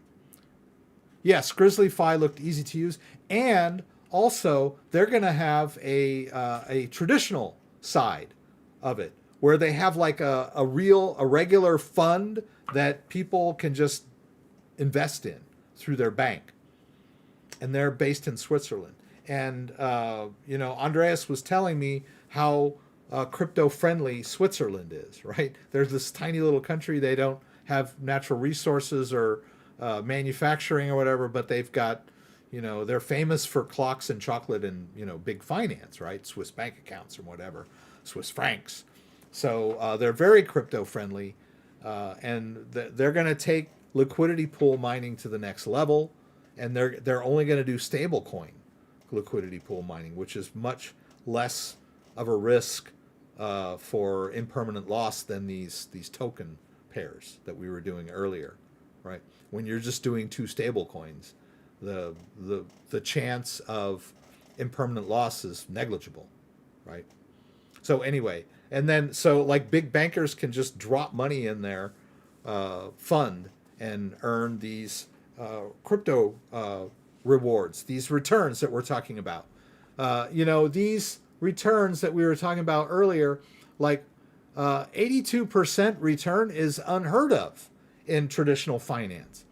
Yes, GrizzlyFi looked easy to use, and also they're going to have a traditional side of it, where they have like a regular fund that people can just invest in through their bank. And they're based in Switzerland. And, Andreas was telling me how crypto-friendly Switzerland is, right? There's this tiny little country. They don't have natural resources or manufacturing or whatever, but they've got, they're famous for clocks and chocolate and, big finance, right? Swiss bank accounts or whatever, Swiss francs. So they're very crypto-friendly, and they're going to take liquidity pool mining to the next level, and they're only going to do stablecoin liquidity pool mining, which is much less of a risk for impermanent loss than these token pairs that we were doing earlier, right? When you're just doing two stablecoins, the chance of impermanent loss is negligible, right? So anyway, and then so like big bankers can just drop money in their fund and earn these crypto rewards, these returns that we're talking about. These returns that we were talking about earlier, like 82% return is unheard of in traditional finance.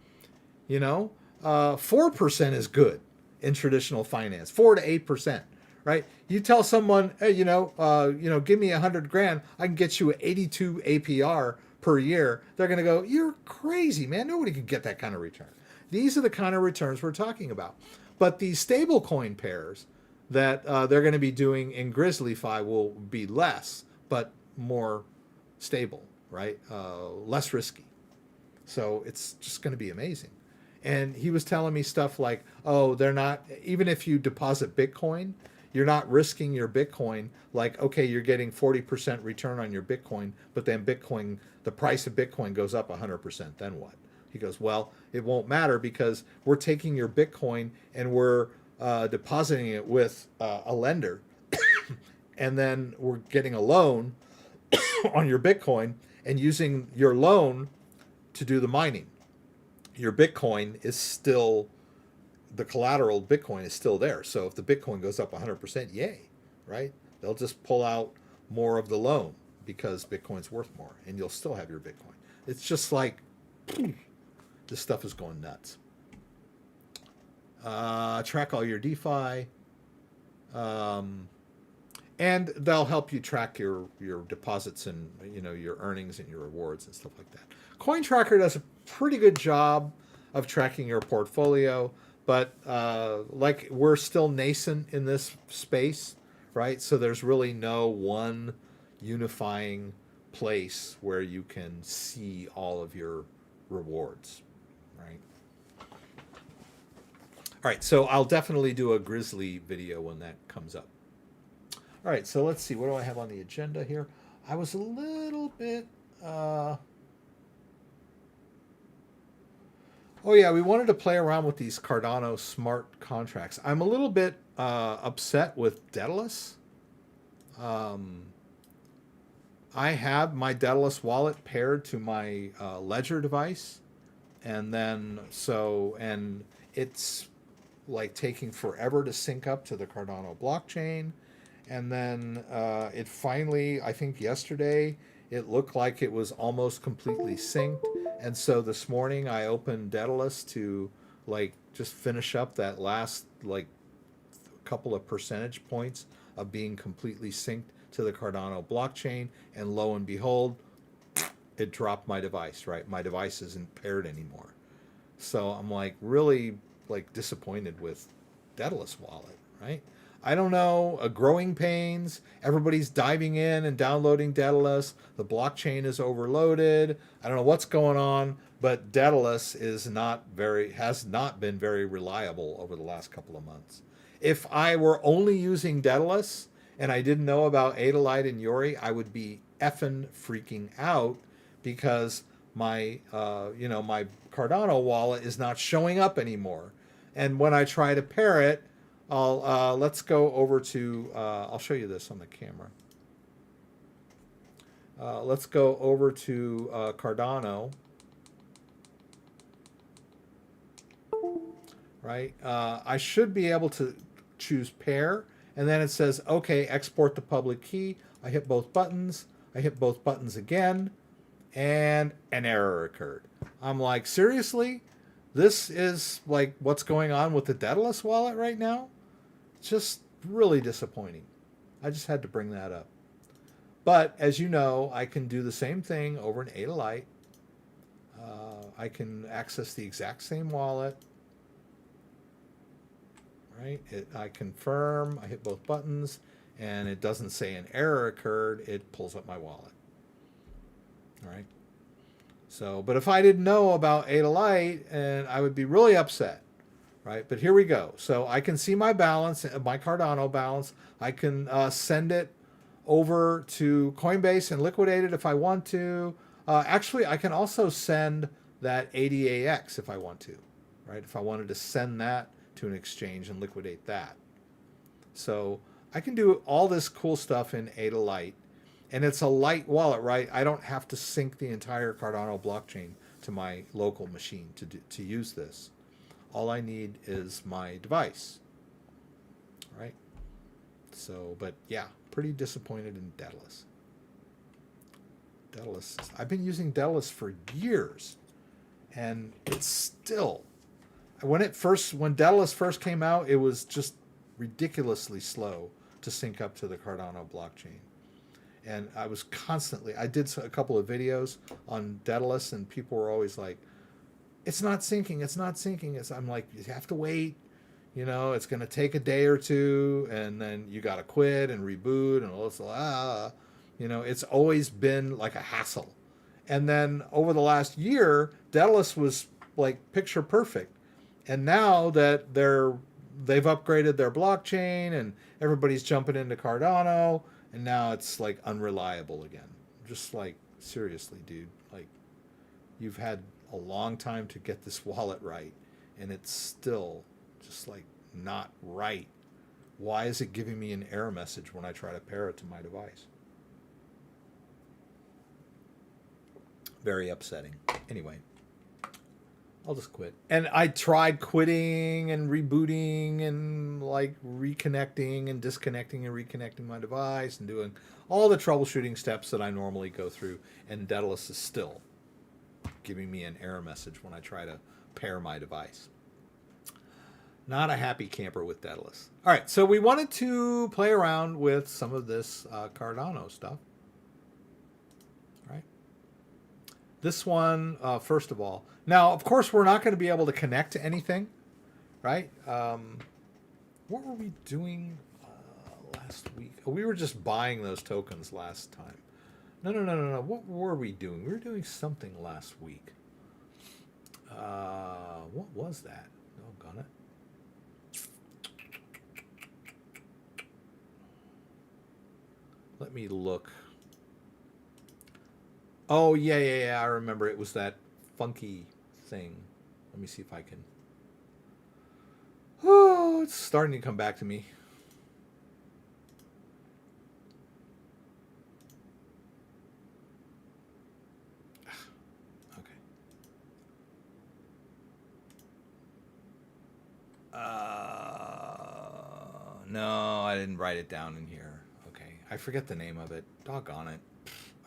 4% is good in traditional finance, 4 to 8%. Right? You tell someone, hey, give me $100,000, I can get you an 82 APR per year. They're going to go, you're crazy, man. Nobody can get that kind of return. These are the kind of returns we're talking about. But these stablecoin pairs that they're going to be doing in GrizzlyFi will be less, but more stable, right? Less risky. So it's just going to be amazing. And he was telling me stuff like, oh, they're not, even if you deposit Bitcoin, you're not risking your Bitcoin. Like, okay, you're getting 40% return on your Bitcoin, but then the price of Bitcoin goes up 100%. Then what? He goes, well, it won't matter because we're taking your Bitcoin and we're depositing it with a lender, and then we're getting a loan on your Bitcoin and using your loan to do the mining. Your Bitcoin is still, the collateral Bitcoin is still there. So if the Bitcoin goes up 100%, yay, right? They'll just pull out more of the loan because Bitcoin's worth more, and you'll still have your Bitcoin. It's just like, this stuff is going nuts. Track all your DeFi. And they'll help you track your deposits and your earnings and your rewards and stuff like that. CoinTracker does a pretty good job of tracking your portfolio, but like we're still nascent in this space, right? So there's really no one unifying place where you can see all of your rewards, right? All right, so I'll definitely do a Grizzly video when that comes up. All right, so let's see. What do I have on the agenda here? I was a little bit... Oh, yeah, we wanted to play around with these Cardano smart contracts. I'm a little bit upset with Daedalus. I have my Daedalus wallet paired to my Ledger device. And then, and it's like taking forever to sync up to the Cardano blockchain. And then it finally, I think yesterday, it looked like it was almost completely synced. And so this morning I opened Daedalus to like just finish up that last like couple of percentage points of being completely synced to the Cardano blockchain. And lo and behold, it dropped my device, right? My device isn't paired anymore. So I'm like really like disappointed with Daedalus wallet, right? I don't know, growing pains. Everybody's diving in and downloading Daedalus. The blockchain is overloaded. I don't know what's going on, but Daedalus has not been very reliable over the last couple of months. If I were only using Daedalus and I didn't know about Adalite and Yori, I would be effing freaking out because my my Cardano wallet is not showing up anymore. And when I try to pair it, let's go over to I'll show you this on the camera. Let's go over to Cardano. Right? I should be able to choose pair, and then it says, okay, export the public key. I hit both buttons. I hit both buttons again, and an error occurred. I'm like, seriously? This is like what's going on with the Daedalus wallet right now? Just really disappointing. I just had to bring that up. But as you know, I can do the same thing over in Adalite. I can access the exact same wallet. Right? I confirm, I hit both buttons, and it doesn't say an error occurred. It pulls up my wallet. All right. So, but if I didn't know about Adalite, and I would be really upset. Right? But here we go. So I can see my balance, my Cardano balance. I can send it over to Coinbase and liquidate it if I want to. Actually, I can also send that ADAX if I want to. Right? If I wanted to send that to an exchange and liquidate that. So I can do all this cool stuff in Adalite. And it's a light wallet, right? I don't have to sync the entire Cardano blockchain to my local machine to use this. All I need is my device, right? So, but yeah, pretty disappointed in Daedalus. I've been using Daedalus for years, and it's still, when Daedalus first came out, it was just ridiculously slow to sync up to the Cardano blockchain. And I did a couple of videos on Daedalus, and people were always like, it's not syncing, it's not syncing. I'm like, you have to wait, it's going to take a day or two, and then you got to quit and reboot, and all this, it's always been like a hassle. And then over the last year, Daedalus was like picture perfect. And now that they've upgraded their blockchain and everybody's jumping into Cardano, and now it's like unreliable again. Just like, seriously, dude, like you've had a long time to get this wallet right, and it's still just like not right. Why is it giving me an error message when I try to pair it to my device? Very upsetting. Anyway, I'll just quit. And I tried quitting and rebooting and like reconnecting and disconnecting and reconnecting my device and doing all the troubleshooting steps that I normally go through, and Daedalus is still giving me an error message when I try to pair my device. Not a happy camper with Daedalus. All right, so we wanted to play around with some of this Cardano stuff. Right? This one, first of all. Now, of course, we're not going to be able to connect to anything, right? What were we doing last week? Oh, we were just buying those tokens last time. No. What were we doing? We were doing something last week. What was that? Doggone it. Let me look. Oh, yeah. I remember. It was that funky thing. Let me see if I can. Oh, it's starting to come back to me. No, I didn't write it down in here. I forget the name of it. Doggone it.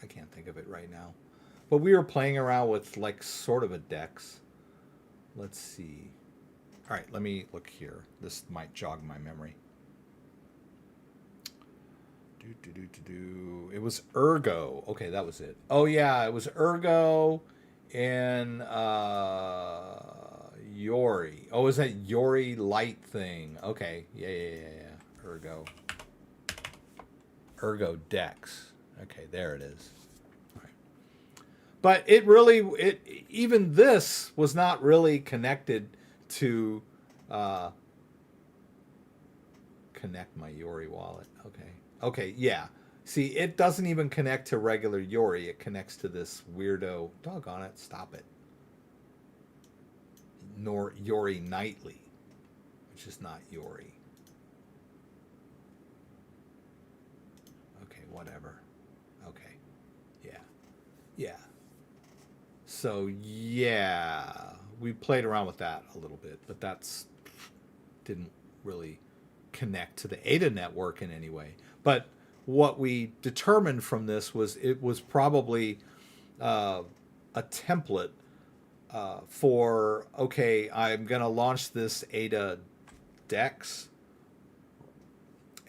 I can't think of it right now. But we were playing around with like sort of a DEX. Let's see. All right, let me look here. This might jog my memory. It was Ergo. Okay, that was it. Oh yeah, it was Ergo and Yori. Oh, is that Yori Light thing? Okay, yeah. Ergo Dex. Okay, there it is. All right. But even this was not really connected to connect my Yori wallet. Okay, yeah. See, it doesn't even connect to regular Yori. It connects to this weirdo. Doggone it, stop it. Nor Yori Nightly, which is not Yori. Okay, whatever. Okay, yeah. So yeah, we played around with that a little bit, but that's didn't really connect to the ADA network in any way. But what we determined from this was it was probably a template for, okay, I'm going to launch this ADA DEX,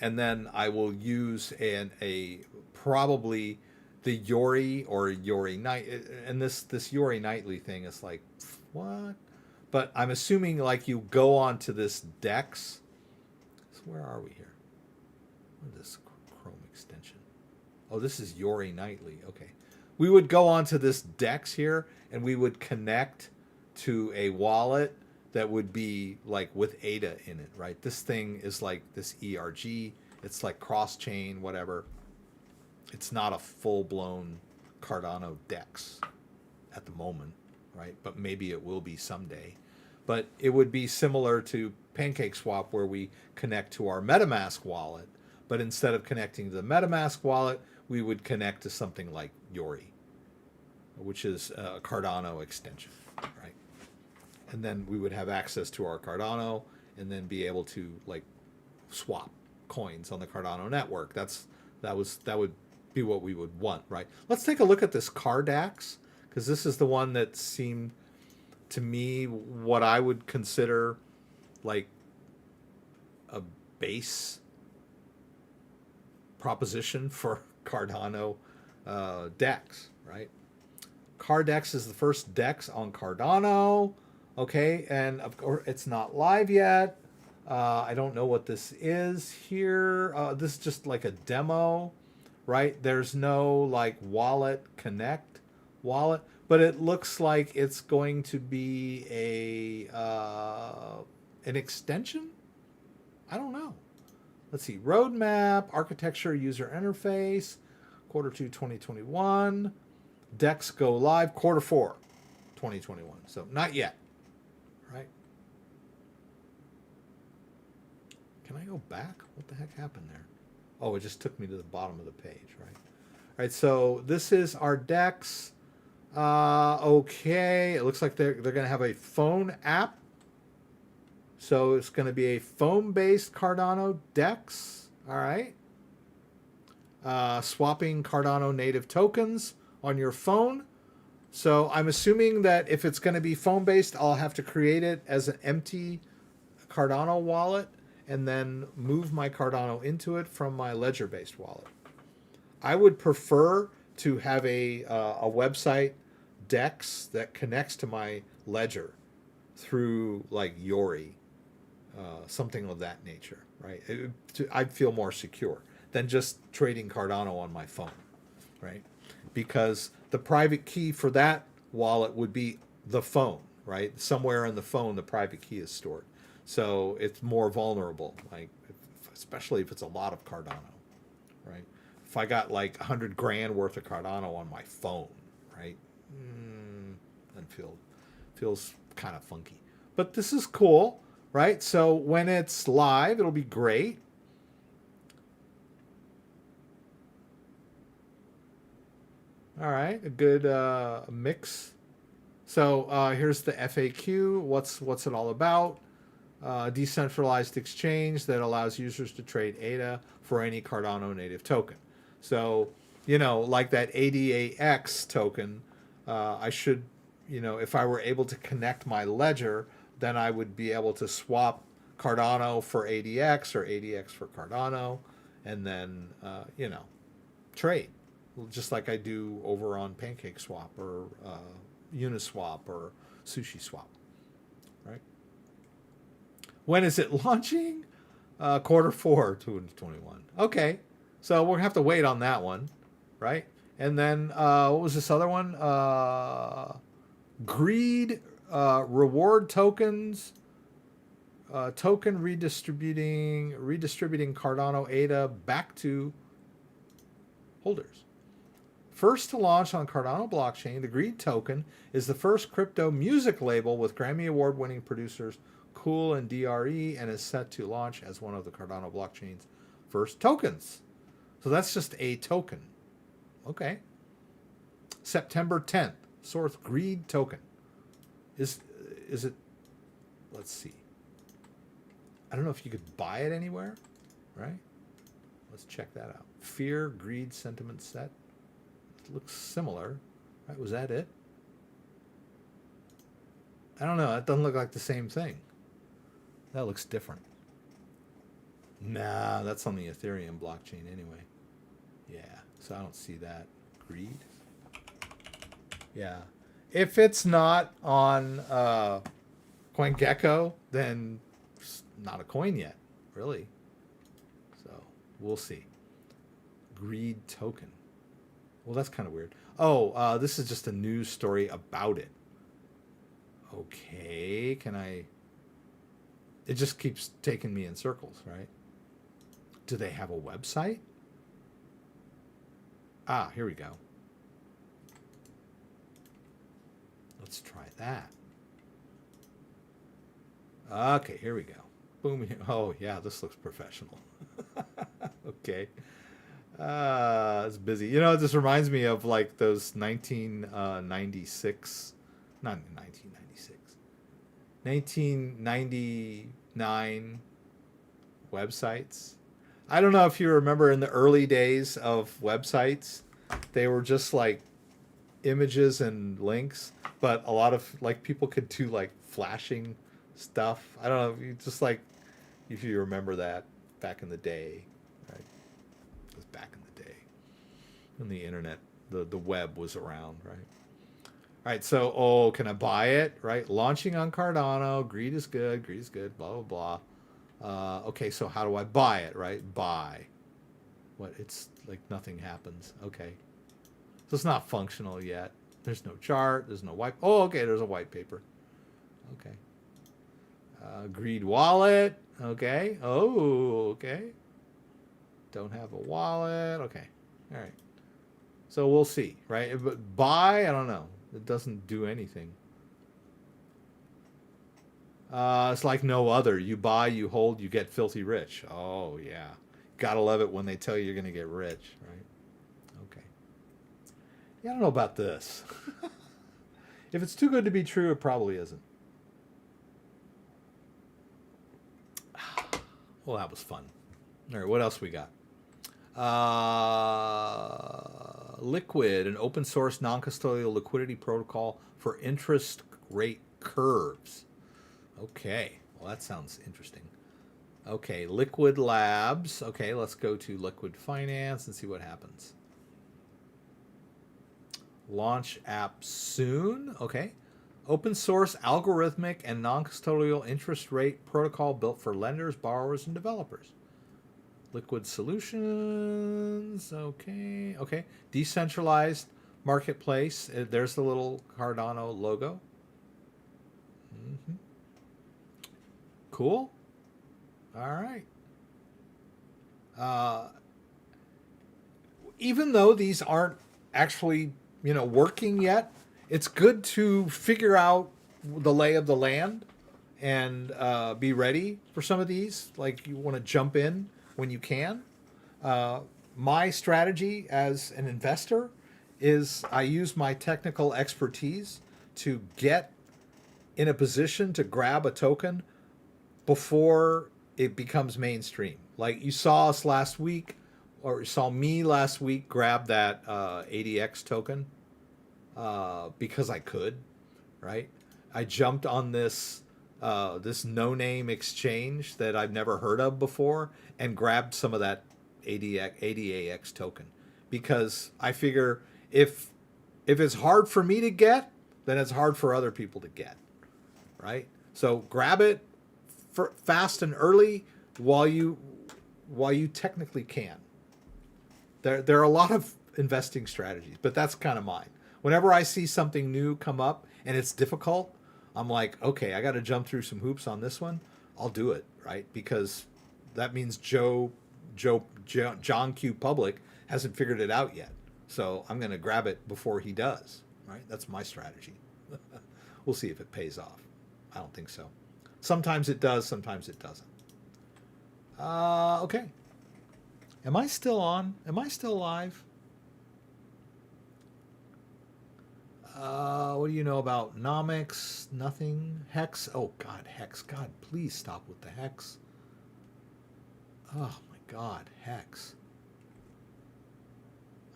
and then I will use a probably the Yori or Yori Night, and this Yori Nightly thing is like, what? But I'm assuming like you go on to this DEX. So where are we here? What is this Chrome extension? Oh, this is Yori Nightly. Okay. We would go on to this DEX here, and we would connect to a wallet that would be like with ADA in it, right? This thing is like this ERG. It's like cross-chain, whatever. It's not a full-blown Cardano DEX at the moment, right? But maybe it will be someday. But it would be similar to PancakeSwap, where we connect to our MetaMask wallet. But instead of connecting to the MetaMask wallet, we would connect to something like Yori, which is a Cardano extension, right? And then we would have access to our Cardano and then be able to like swap coins on the Cardano network. That would be what we would want, right? Let's take a look at this Cardax, because this is the one that seemed to me what I would consider like a base proposition for Cardano DEX, right? Cardex is the first DEX on Cardano. Okay, and of course it's not live yet. I don't know what this is here. This is just like a demo, right? There's no like wallet connect wallet, but it looks like it's going to be an extension. I don't know. Let's see. Roadmap, architecture, user interface, Q2 2021. DEX go live Q4 2021. So not yet, right? Can I go back? What the heck happened there? Oh, it just took me to the bottom of the page, right? All right, so this is our DEX. Okay, it looks like they're going to have a phone app. So it's going to be a phone-based Cardano DEX. All right. Swapping Cardano native tokens on your phone. So I'm assuming that if it's going to be phone-based, I'll have to create it as an empty Cardano wallet and then move my Cardano into it from my ledger-based wallet. I would prefer to have a website DEX that connects to my ledger through like Yori, something of that nature, right? I'd feel more secure than just trading Cardano on my phone, right? Because the private key for that wallet would be the phone, right? Somewhere in the phone, the private key is stored. So it's more vulnerable, like especially if it's a lot of Cardano, right? If I got like 100 grand worth of Cardano on my phone, right? Then feels kind of funky. But this is cool, right? So when it's live, it'll be great. All right, a good mix. So here's the FAQ. What's it all about? decentralized exchange that allows users to trade ADA for any Cardano native token. So, like that ADAX token, I should, if I were able to connect my ledger, then I would be able to swap Cardano for ADX or ADX for Cardano, and then, trade, just like I do over on PancakeSwap or Uniswap or SushiSwap, right? When is it launching? Q4 2021. Okay, so we'll have to wait on that one, right? And then what was this other one? Greed reward tokens. Token redistributing Cardano ADA back to holders. First to launch on Cardano blockchain, the Greed token is the first crypto music label with Grammy Award-winning producers Cool and DRE, and is set to launch as one of the Cardano blockchain's first tokens. So that's just a token. Okay. September 10th, source Greed token. Is it? Let's see. I don't know if you could buy it anywhere, right? Let's check that out. Fear, greed, sentiment set. It looks similar. Right? Was that it? I don't know. It doesn't look like the same thing. That looks different. Nah, that's on the Ethereum blockchain anyway. Yeah, so I don't see that. Greed? Yeah. If it's not on CoinGecko, then it's not a coin yet, really. So we'll see. Greed token. Well, that's kind of weird. Oh, this is just a news story about it. Okay, can I... It just keeps taking me in circles, right? Do they have a website? Ah, here we go. Let's try that. Okay, here we go. Boom. Oh, yeah, this looks professional. Okay. It's busy. This reminds me of like those 1996, not 1996, 1999 websites. I don't know if you remember in the early days of websites, they were just like images and links, but a lot of like people could do like flashing stuff. I don't know if you just like, if you remember that back in the day, right? It was back in the day when the internet, the web was around, right? All right, so, can I buy it, right? Launching on Cardano, greed is good, blah, blah, blah. Okay, so how do I buy it, right? Buy. What, it's like nothing happens. Okay. So it's not functional yet. There's no chart, there's no white, okay, there's a white paper. Okay. Greed wallet, okay. Okay. Don't have a wallet, okay. All right. So we'll see, right? But buy, I don't know. It doesn't do anything. It's like no other. You buy, you hold, you get filthy rich. Oh, yeah. Gotta love it when they tell you you're going to get rich, right? Okay. Yeah, I don't know about this. If it's too good to be true, it probably isn't. Well, that was fun. All right, what else we got? Liquid, an open source non-custodial liquidity protocol for interest rate curves. Okay, well, that sounds interesting. Okay, Liquid Labs. Okay, let's go to Liquid Finance and see what happens. Launch app soon. Okay. Open source algorithmic and non-custodial interest rate protocol built for lenders, borrowers, and developers. Liquid Solutions. Okay. Okay. Decentralized marketplace. There's the little Cardano logo. Mm-hmm. Cool. All right. Even though these aren't actually, working yet, it's good to figure out the lay of the land and be ready for some of these. Like, you want to jump in when you can. My strategy as an investor is I use my technical expertise to get in a position to grab a token before it becomes mainstream. Like you saw us last week, or you saw me last week grab that ADX token because I could, right? I jumped on this this no-name exchange that I've never heard of before and grabbed some of that ADAX token because I figure if it's hard for me to get, then it's hard for other people to get, right? So grab it fast and early while you technically can. There are a lot of investing strategies, but that's kind of mine. Whenever I see something new come up and it's difficult, I'm like, okay, I got to jump through some hoops on this one. I'll do it, right? Because that means John Q. Public hasn't figured it out yet. So I'm going to grab it before he does, right? That's my strategy. We'll see if it pays off. I don't think so. Sometimes it does, sometimes it doesn't. Okay. Am I still on? Am I still live? What do you know about nomics? Nothing. Hex. Oh, God, Hex. God, please stop with the Hex. Oh, my God, Hex.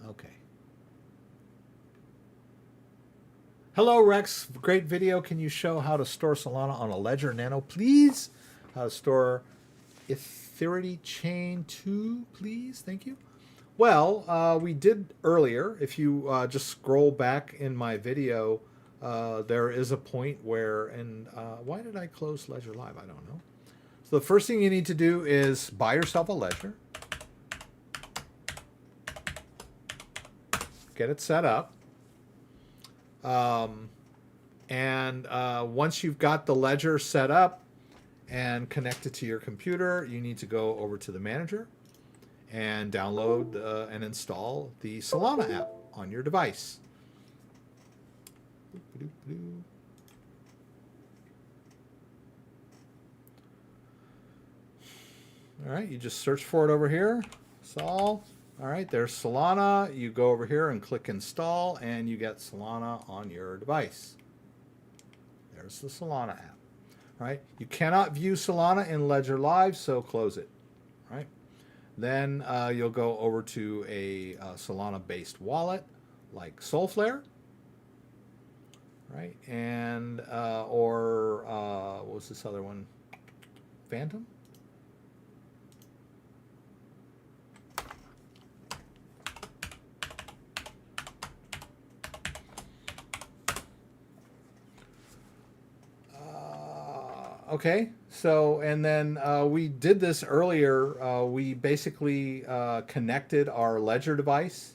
Okay. Hello, Rex. Great video. Can you show how to store Solana on a Ledger Nano, please? How to store Ethereum Chain 2, please? Thank you. Well, we did earlier. If you just scroll back in my video, there is a point where, and why did I close Ledger Live? I don't know. So the first thing you need to do is buy yourself a Ledger. Get it set up. And once you've got the Ledger set up and connected to your computer, you need to go over to the manager and download and install the Solana app on your device. All right, you just search for it over here. Sol. All right, there's Solana. You go over here and click install, and you get Solana on your device. There's the Solana app. All right, you cannot view Solana in Ledger Live, so close it. All right. Then you'll go over to a Solana-based wallet like Solflare, right? And or what was this other one? Phantom. Okay, so, and then we did this earlier. We basically connected our Ledger device.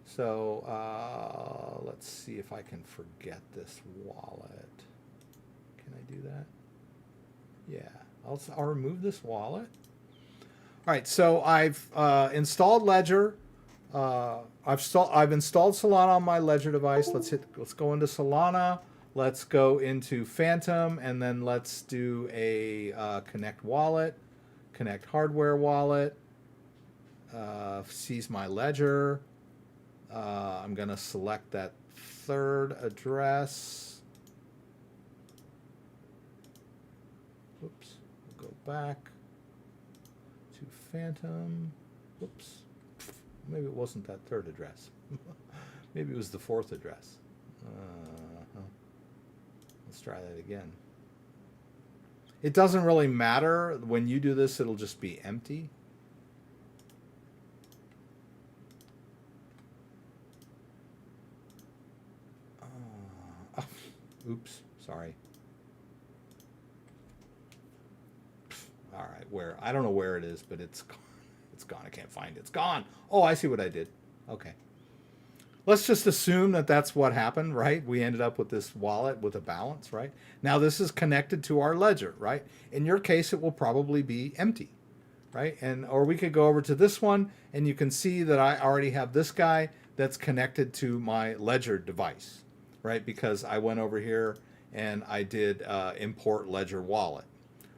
So let's see if I can forget this wallet. Can I do that? Yeah, I'll remove this wallet. All right, so I've installed Ledger. I've installed Solana on my Ledger device. Let's go into Solana. Let's go into Phantom, and then let's do a connect wallet, connect hardware wallet, seize my ledger. I'm going to select that third address. Whoops, we'll go back to Phantom. Whoops, maybe it wasn't that third address. Maybe it was the fourth address. Let's try that again. It doesn't really matter. When you do this, it'll just be empty. Oops, sorry. All right, where? I don't know where it is, but it's gone. I can't find it. It's gone. Oh, I see what I did. Okay. Let's just assume that that's what happened, right? We ended up with this wallet with a balance, right? Now this is connected to our ledger, right? In your case, it will probably be empty, right? Or we could go over to this one, and you can see that I already have this guy that's connected to my ledger device, right? Because I went over here and I did import ledger wallet,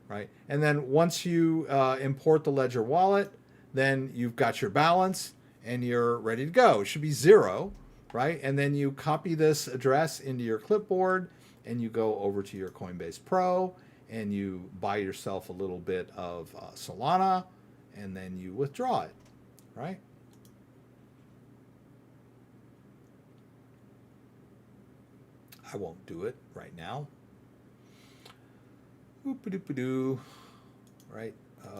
right? And then once you import the ledger wallet, then you've got your balance and you're ready to go. It should be 0, right? And then you copy this address into your clipboard and you go over to your Coinbase Pro and you buy yourself a little bit of Solana, and then you withdraw it, right? I won't do it right now. Oop-a-doop-a-doo. Right?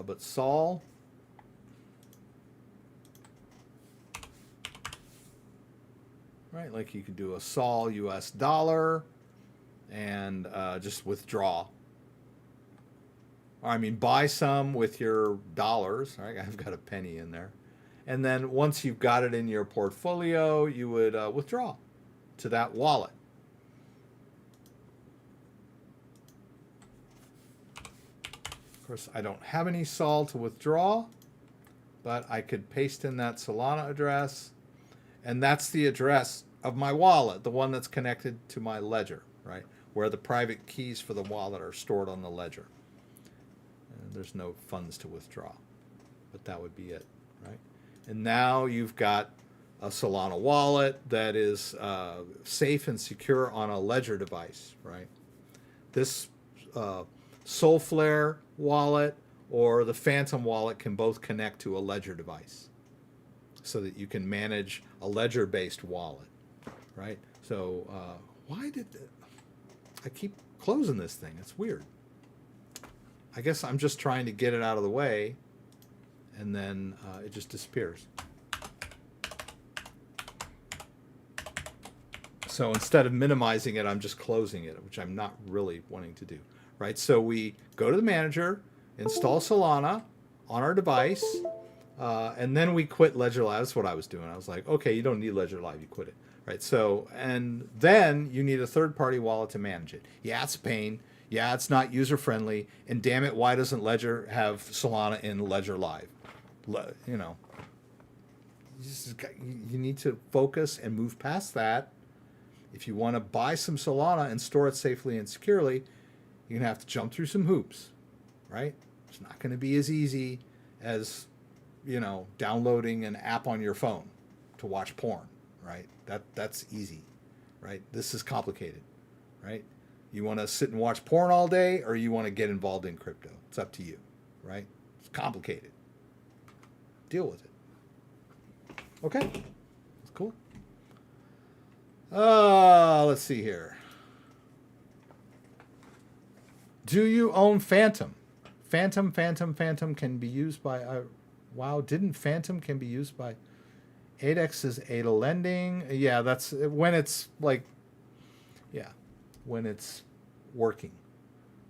But Sol, right? Like you could do a Sol US dollar and just withdraw. Or, I mean, buy some with your dollars. Right? I've got a penny in there. And then once you've got it in your portfolio, you would withdraw to that wallet. Of course, I don't have any Sol to withdraw, but I could paste in that Solana address, and that's the address of my wallet, the one that's connected to my ledger, right? Where the private keys for the wallet are stored on the ledger. And there's no funds to withdraw, but that would be it, right? And now you've got a Solana wallet that is safe and secure on a ledger device, right? This Solflare wallet or the Phantom wallet can both connect to a ledger device so that you can manage a ledger-based wallet, right? So why did I keep closing this thing? It's weird. I guess I'm just trying to get it out of the way, and then it just disappears. So instead of minimizing it, I'm just closing it, which I'm not really wanting to do. Right, so we go to the manager, install Solana on our device, and then we quit Ledger Live. That's what I was doing. I was like, okay, you don't need Ledger Live, you quit it. Right, so, and then you need a third-party wallet to manage it. Yeah, it's a pain. Yeah, it's not user-friendly. And damn it, why doesn't Ledger have Solana in Ledger Live? You know, you need to focus and move past that. If you want to buy some Solana and store it safely and securely, you're going to have to jump through some hoops, right? It's not going to be as easy as, you know, downloading an app on your phone to watch porn, right? That's easy, right? This is complicated, right? You want to sit and watch porn all day, or you want to get involved in crypto? It's up to you, right? It's complicated. Deal with it. Okay, that's cool. Let's see here. Do you own Phantom? Phantom can be used by, wow, didn't Phantom can be used by 8x is ADA lending? Yeah, that's when it's like, yeah, when it's working.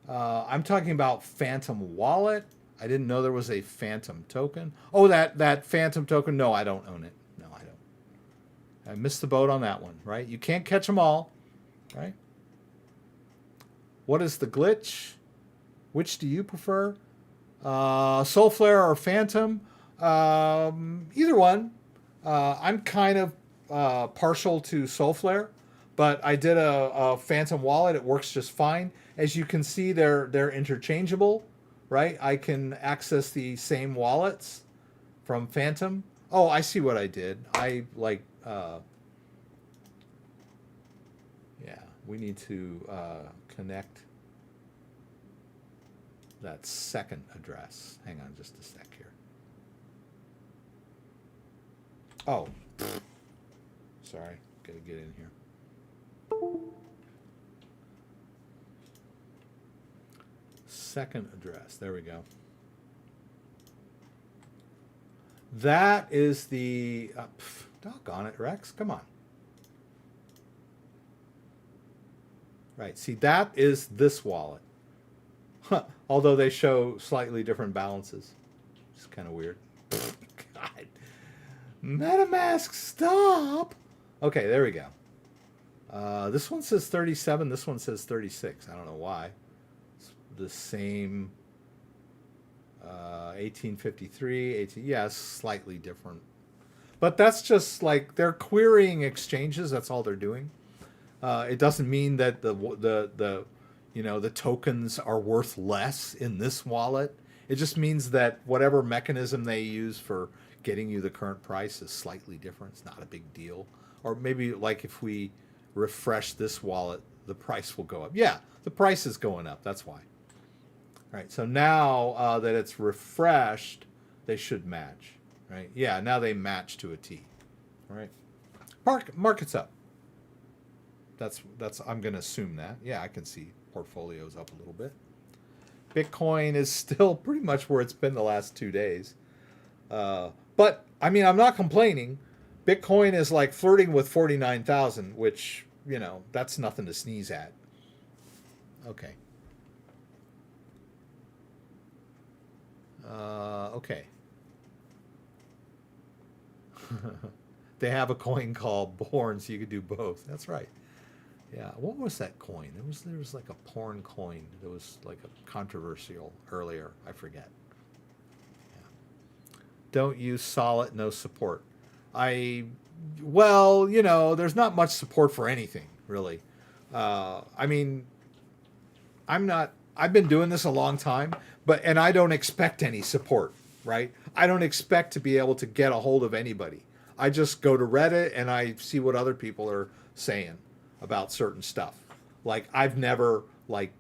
I'm talking about Phantom Wallet. I didn't know there was a Phantom token. Oh, that Phantom token, no, I don't own it. No, I don't. I missed the boat on that one, right? You can't catch them all, right? What is the glitch? Which do you prefer? Solflare or Phantom? Either one. I'm kind of partial to Solflare, but I did a Phantom wallet. It works just fine. As you can see, they're interchangeable, right? I can access the same wallets from Phantom. Oh, I see what I did. I like, yeah, we need to connect that second address. Hang on just a sec here. Oh, sorry, gotta get in here. Second address, there we go. That is the, doggone it, Rex, come on. Right, see, that is this wallet. Although they show slightly different balances. It's kind of weird. God. MetaMask, stop! Okay, there we go. This one says 37, this one says 36. I don't know why. It's the same 1853, yeah, slightly different. But that's just like, they're querying exchanges, that's all they're doing. It doesn't mean that the you know, the tokens are worth less in this wallet. It just means that whatever mechanism they use for getting you the current price is slightly different. It's not a big deal. Or maybe like if we refresh this wallet, the price will go up. Yeah, the price is going up. That's why. All right, so now that it's refreshed, they should match, right? Yeah, now they match to a T. All right, market's up. That's I'm going to assume that. Yeah, I can see portfolios up a little bit. Bitcoin is still pretty much where it's been the last 2 days. But, I mean, I'm not complaining. Bitcoin is like flirting with 49,000, which, you know, that's nothing to sneeze at. Okay. Okay. They have a coin called Born, so you could do both. That's right. Yeah. What was that coin? There was like a porn coin. That was like a controversial earlier. I forget. Yeah. Don't use Solid, no support. Well, you know, there's not much support for anything, really. I mean, I've been doing this a long time, and I don't expect any support, right? I don't expect to be able to get a hold of anybody. I just go to Reddit and I see what other people are saying about certain stuff. Like, I've never, like,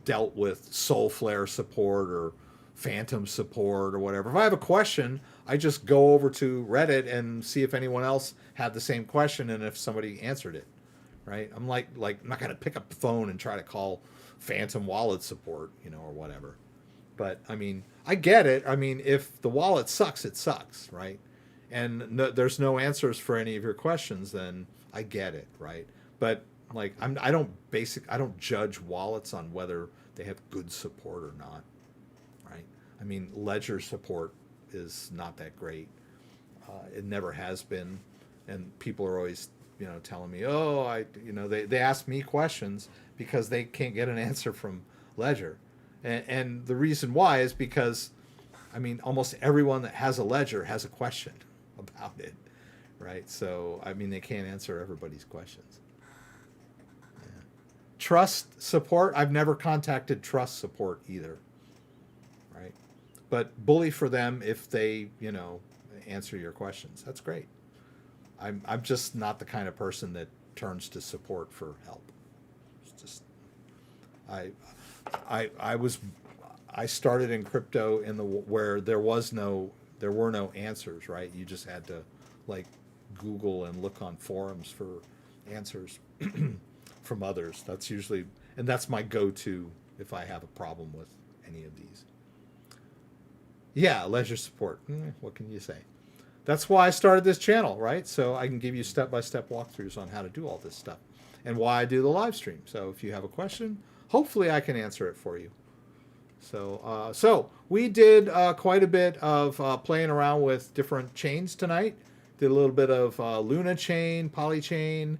dealt with Soulflare support or Phantom support or whatever. If I have a question, I just go over to Reddit and see if anyone else had the same question and if somebody answered it, right? I'm like I'm not going to pick up the phone and try to call Phantom wallet support, you know, or whatever. But, I mean, I get it. I mean, if the wallet sucks, it sucks, right? And there's no answers for any of your questions, then I get it, right? But, like, I don't judge wallets on whether they have good support or not, right? I mean, Ledger support is not that great. It never has been. And people are always, you know, telling me, oh, they ask me questions because they can't get an answer from Ledger. And the reason why is because, I mean, almost everyone that has a Ledger has a question about it, right? So, I mean, they can't answer everybody's questions. Yeah. Trust support, I've never contacted Trust support either, right? But bully for them if they, you know, answer your questions. That's great. I'm just not the kind of person that turns to support for help. It's just, I started in crypto where there were no answers, right? You just had to, like, Google and look on forums for answers from others. That's usually, and that's my go-to if I have a problem with any of these. Yeah, Ledger support. What can you say? That's why I started this channel, right? So I can give you step-by-step walkthroughs on how to do all this stuff and why I do the live stream. So if you have a question, hopefully I can answer it for you. So we did quite a bit of playing around with different chains tonight. Did a little bit of Luna chain, Polychain,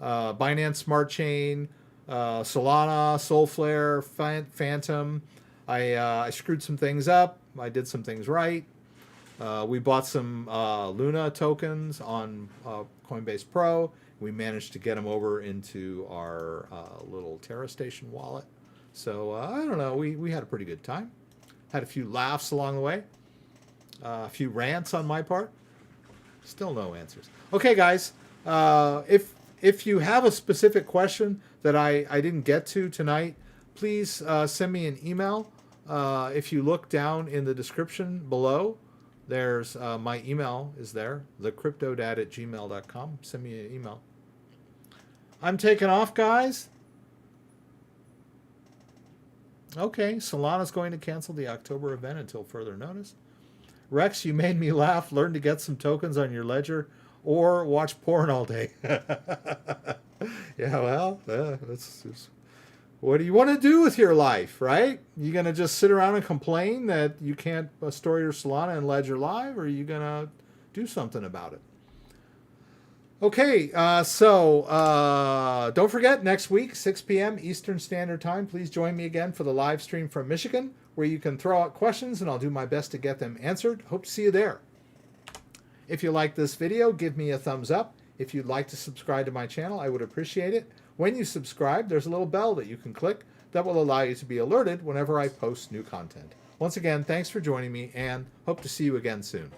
Binance Smart Chain, Solana, Soulflare, Phantom. I screwed some things up. I did some things right. We bought some Luna tokens on Coinbase Pro. We managed to get them over into our little Terra Station wallet. So, I don't know, we had a pretty good time. Had a few laughs along the way. A few rants on my part. Still no answers. Okay, guys, if you have a specific question that I didn't get to tonight, please send me an email. If you look down in the description below, there's my email is there, thecryptodad@gmail.com. Send me an email. I'm taking off, guys. Okay, Solana's going to cancel the October event until further notice. Rex, you made me laugh. Learn to get some tokens on your ledger or watch porn all day. Yeah, well, what do you want to do with your life, right? You going to just sit around and complain that you can't store your Solana in Ledger Live, or are you going to do something about it? Okay, so don't forget, next week, 6 p.m. Eastern Standard Time, please join me again for the live stream from Michigan, where you can throw out questions, and I'll do my best to get them answered. Hope to see you there. If you like this video, give me a thumbs up. If you'd like to subscribe to my channel, I would appreciate it. When you subscribe, there's a little bell that you can click that will allow you to be alerted whenever I post new content. Once again, thanks for joining me, and hope to see you again soon.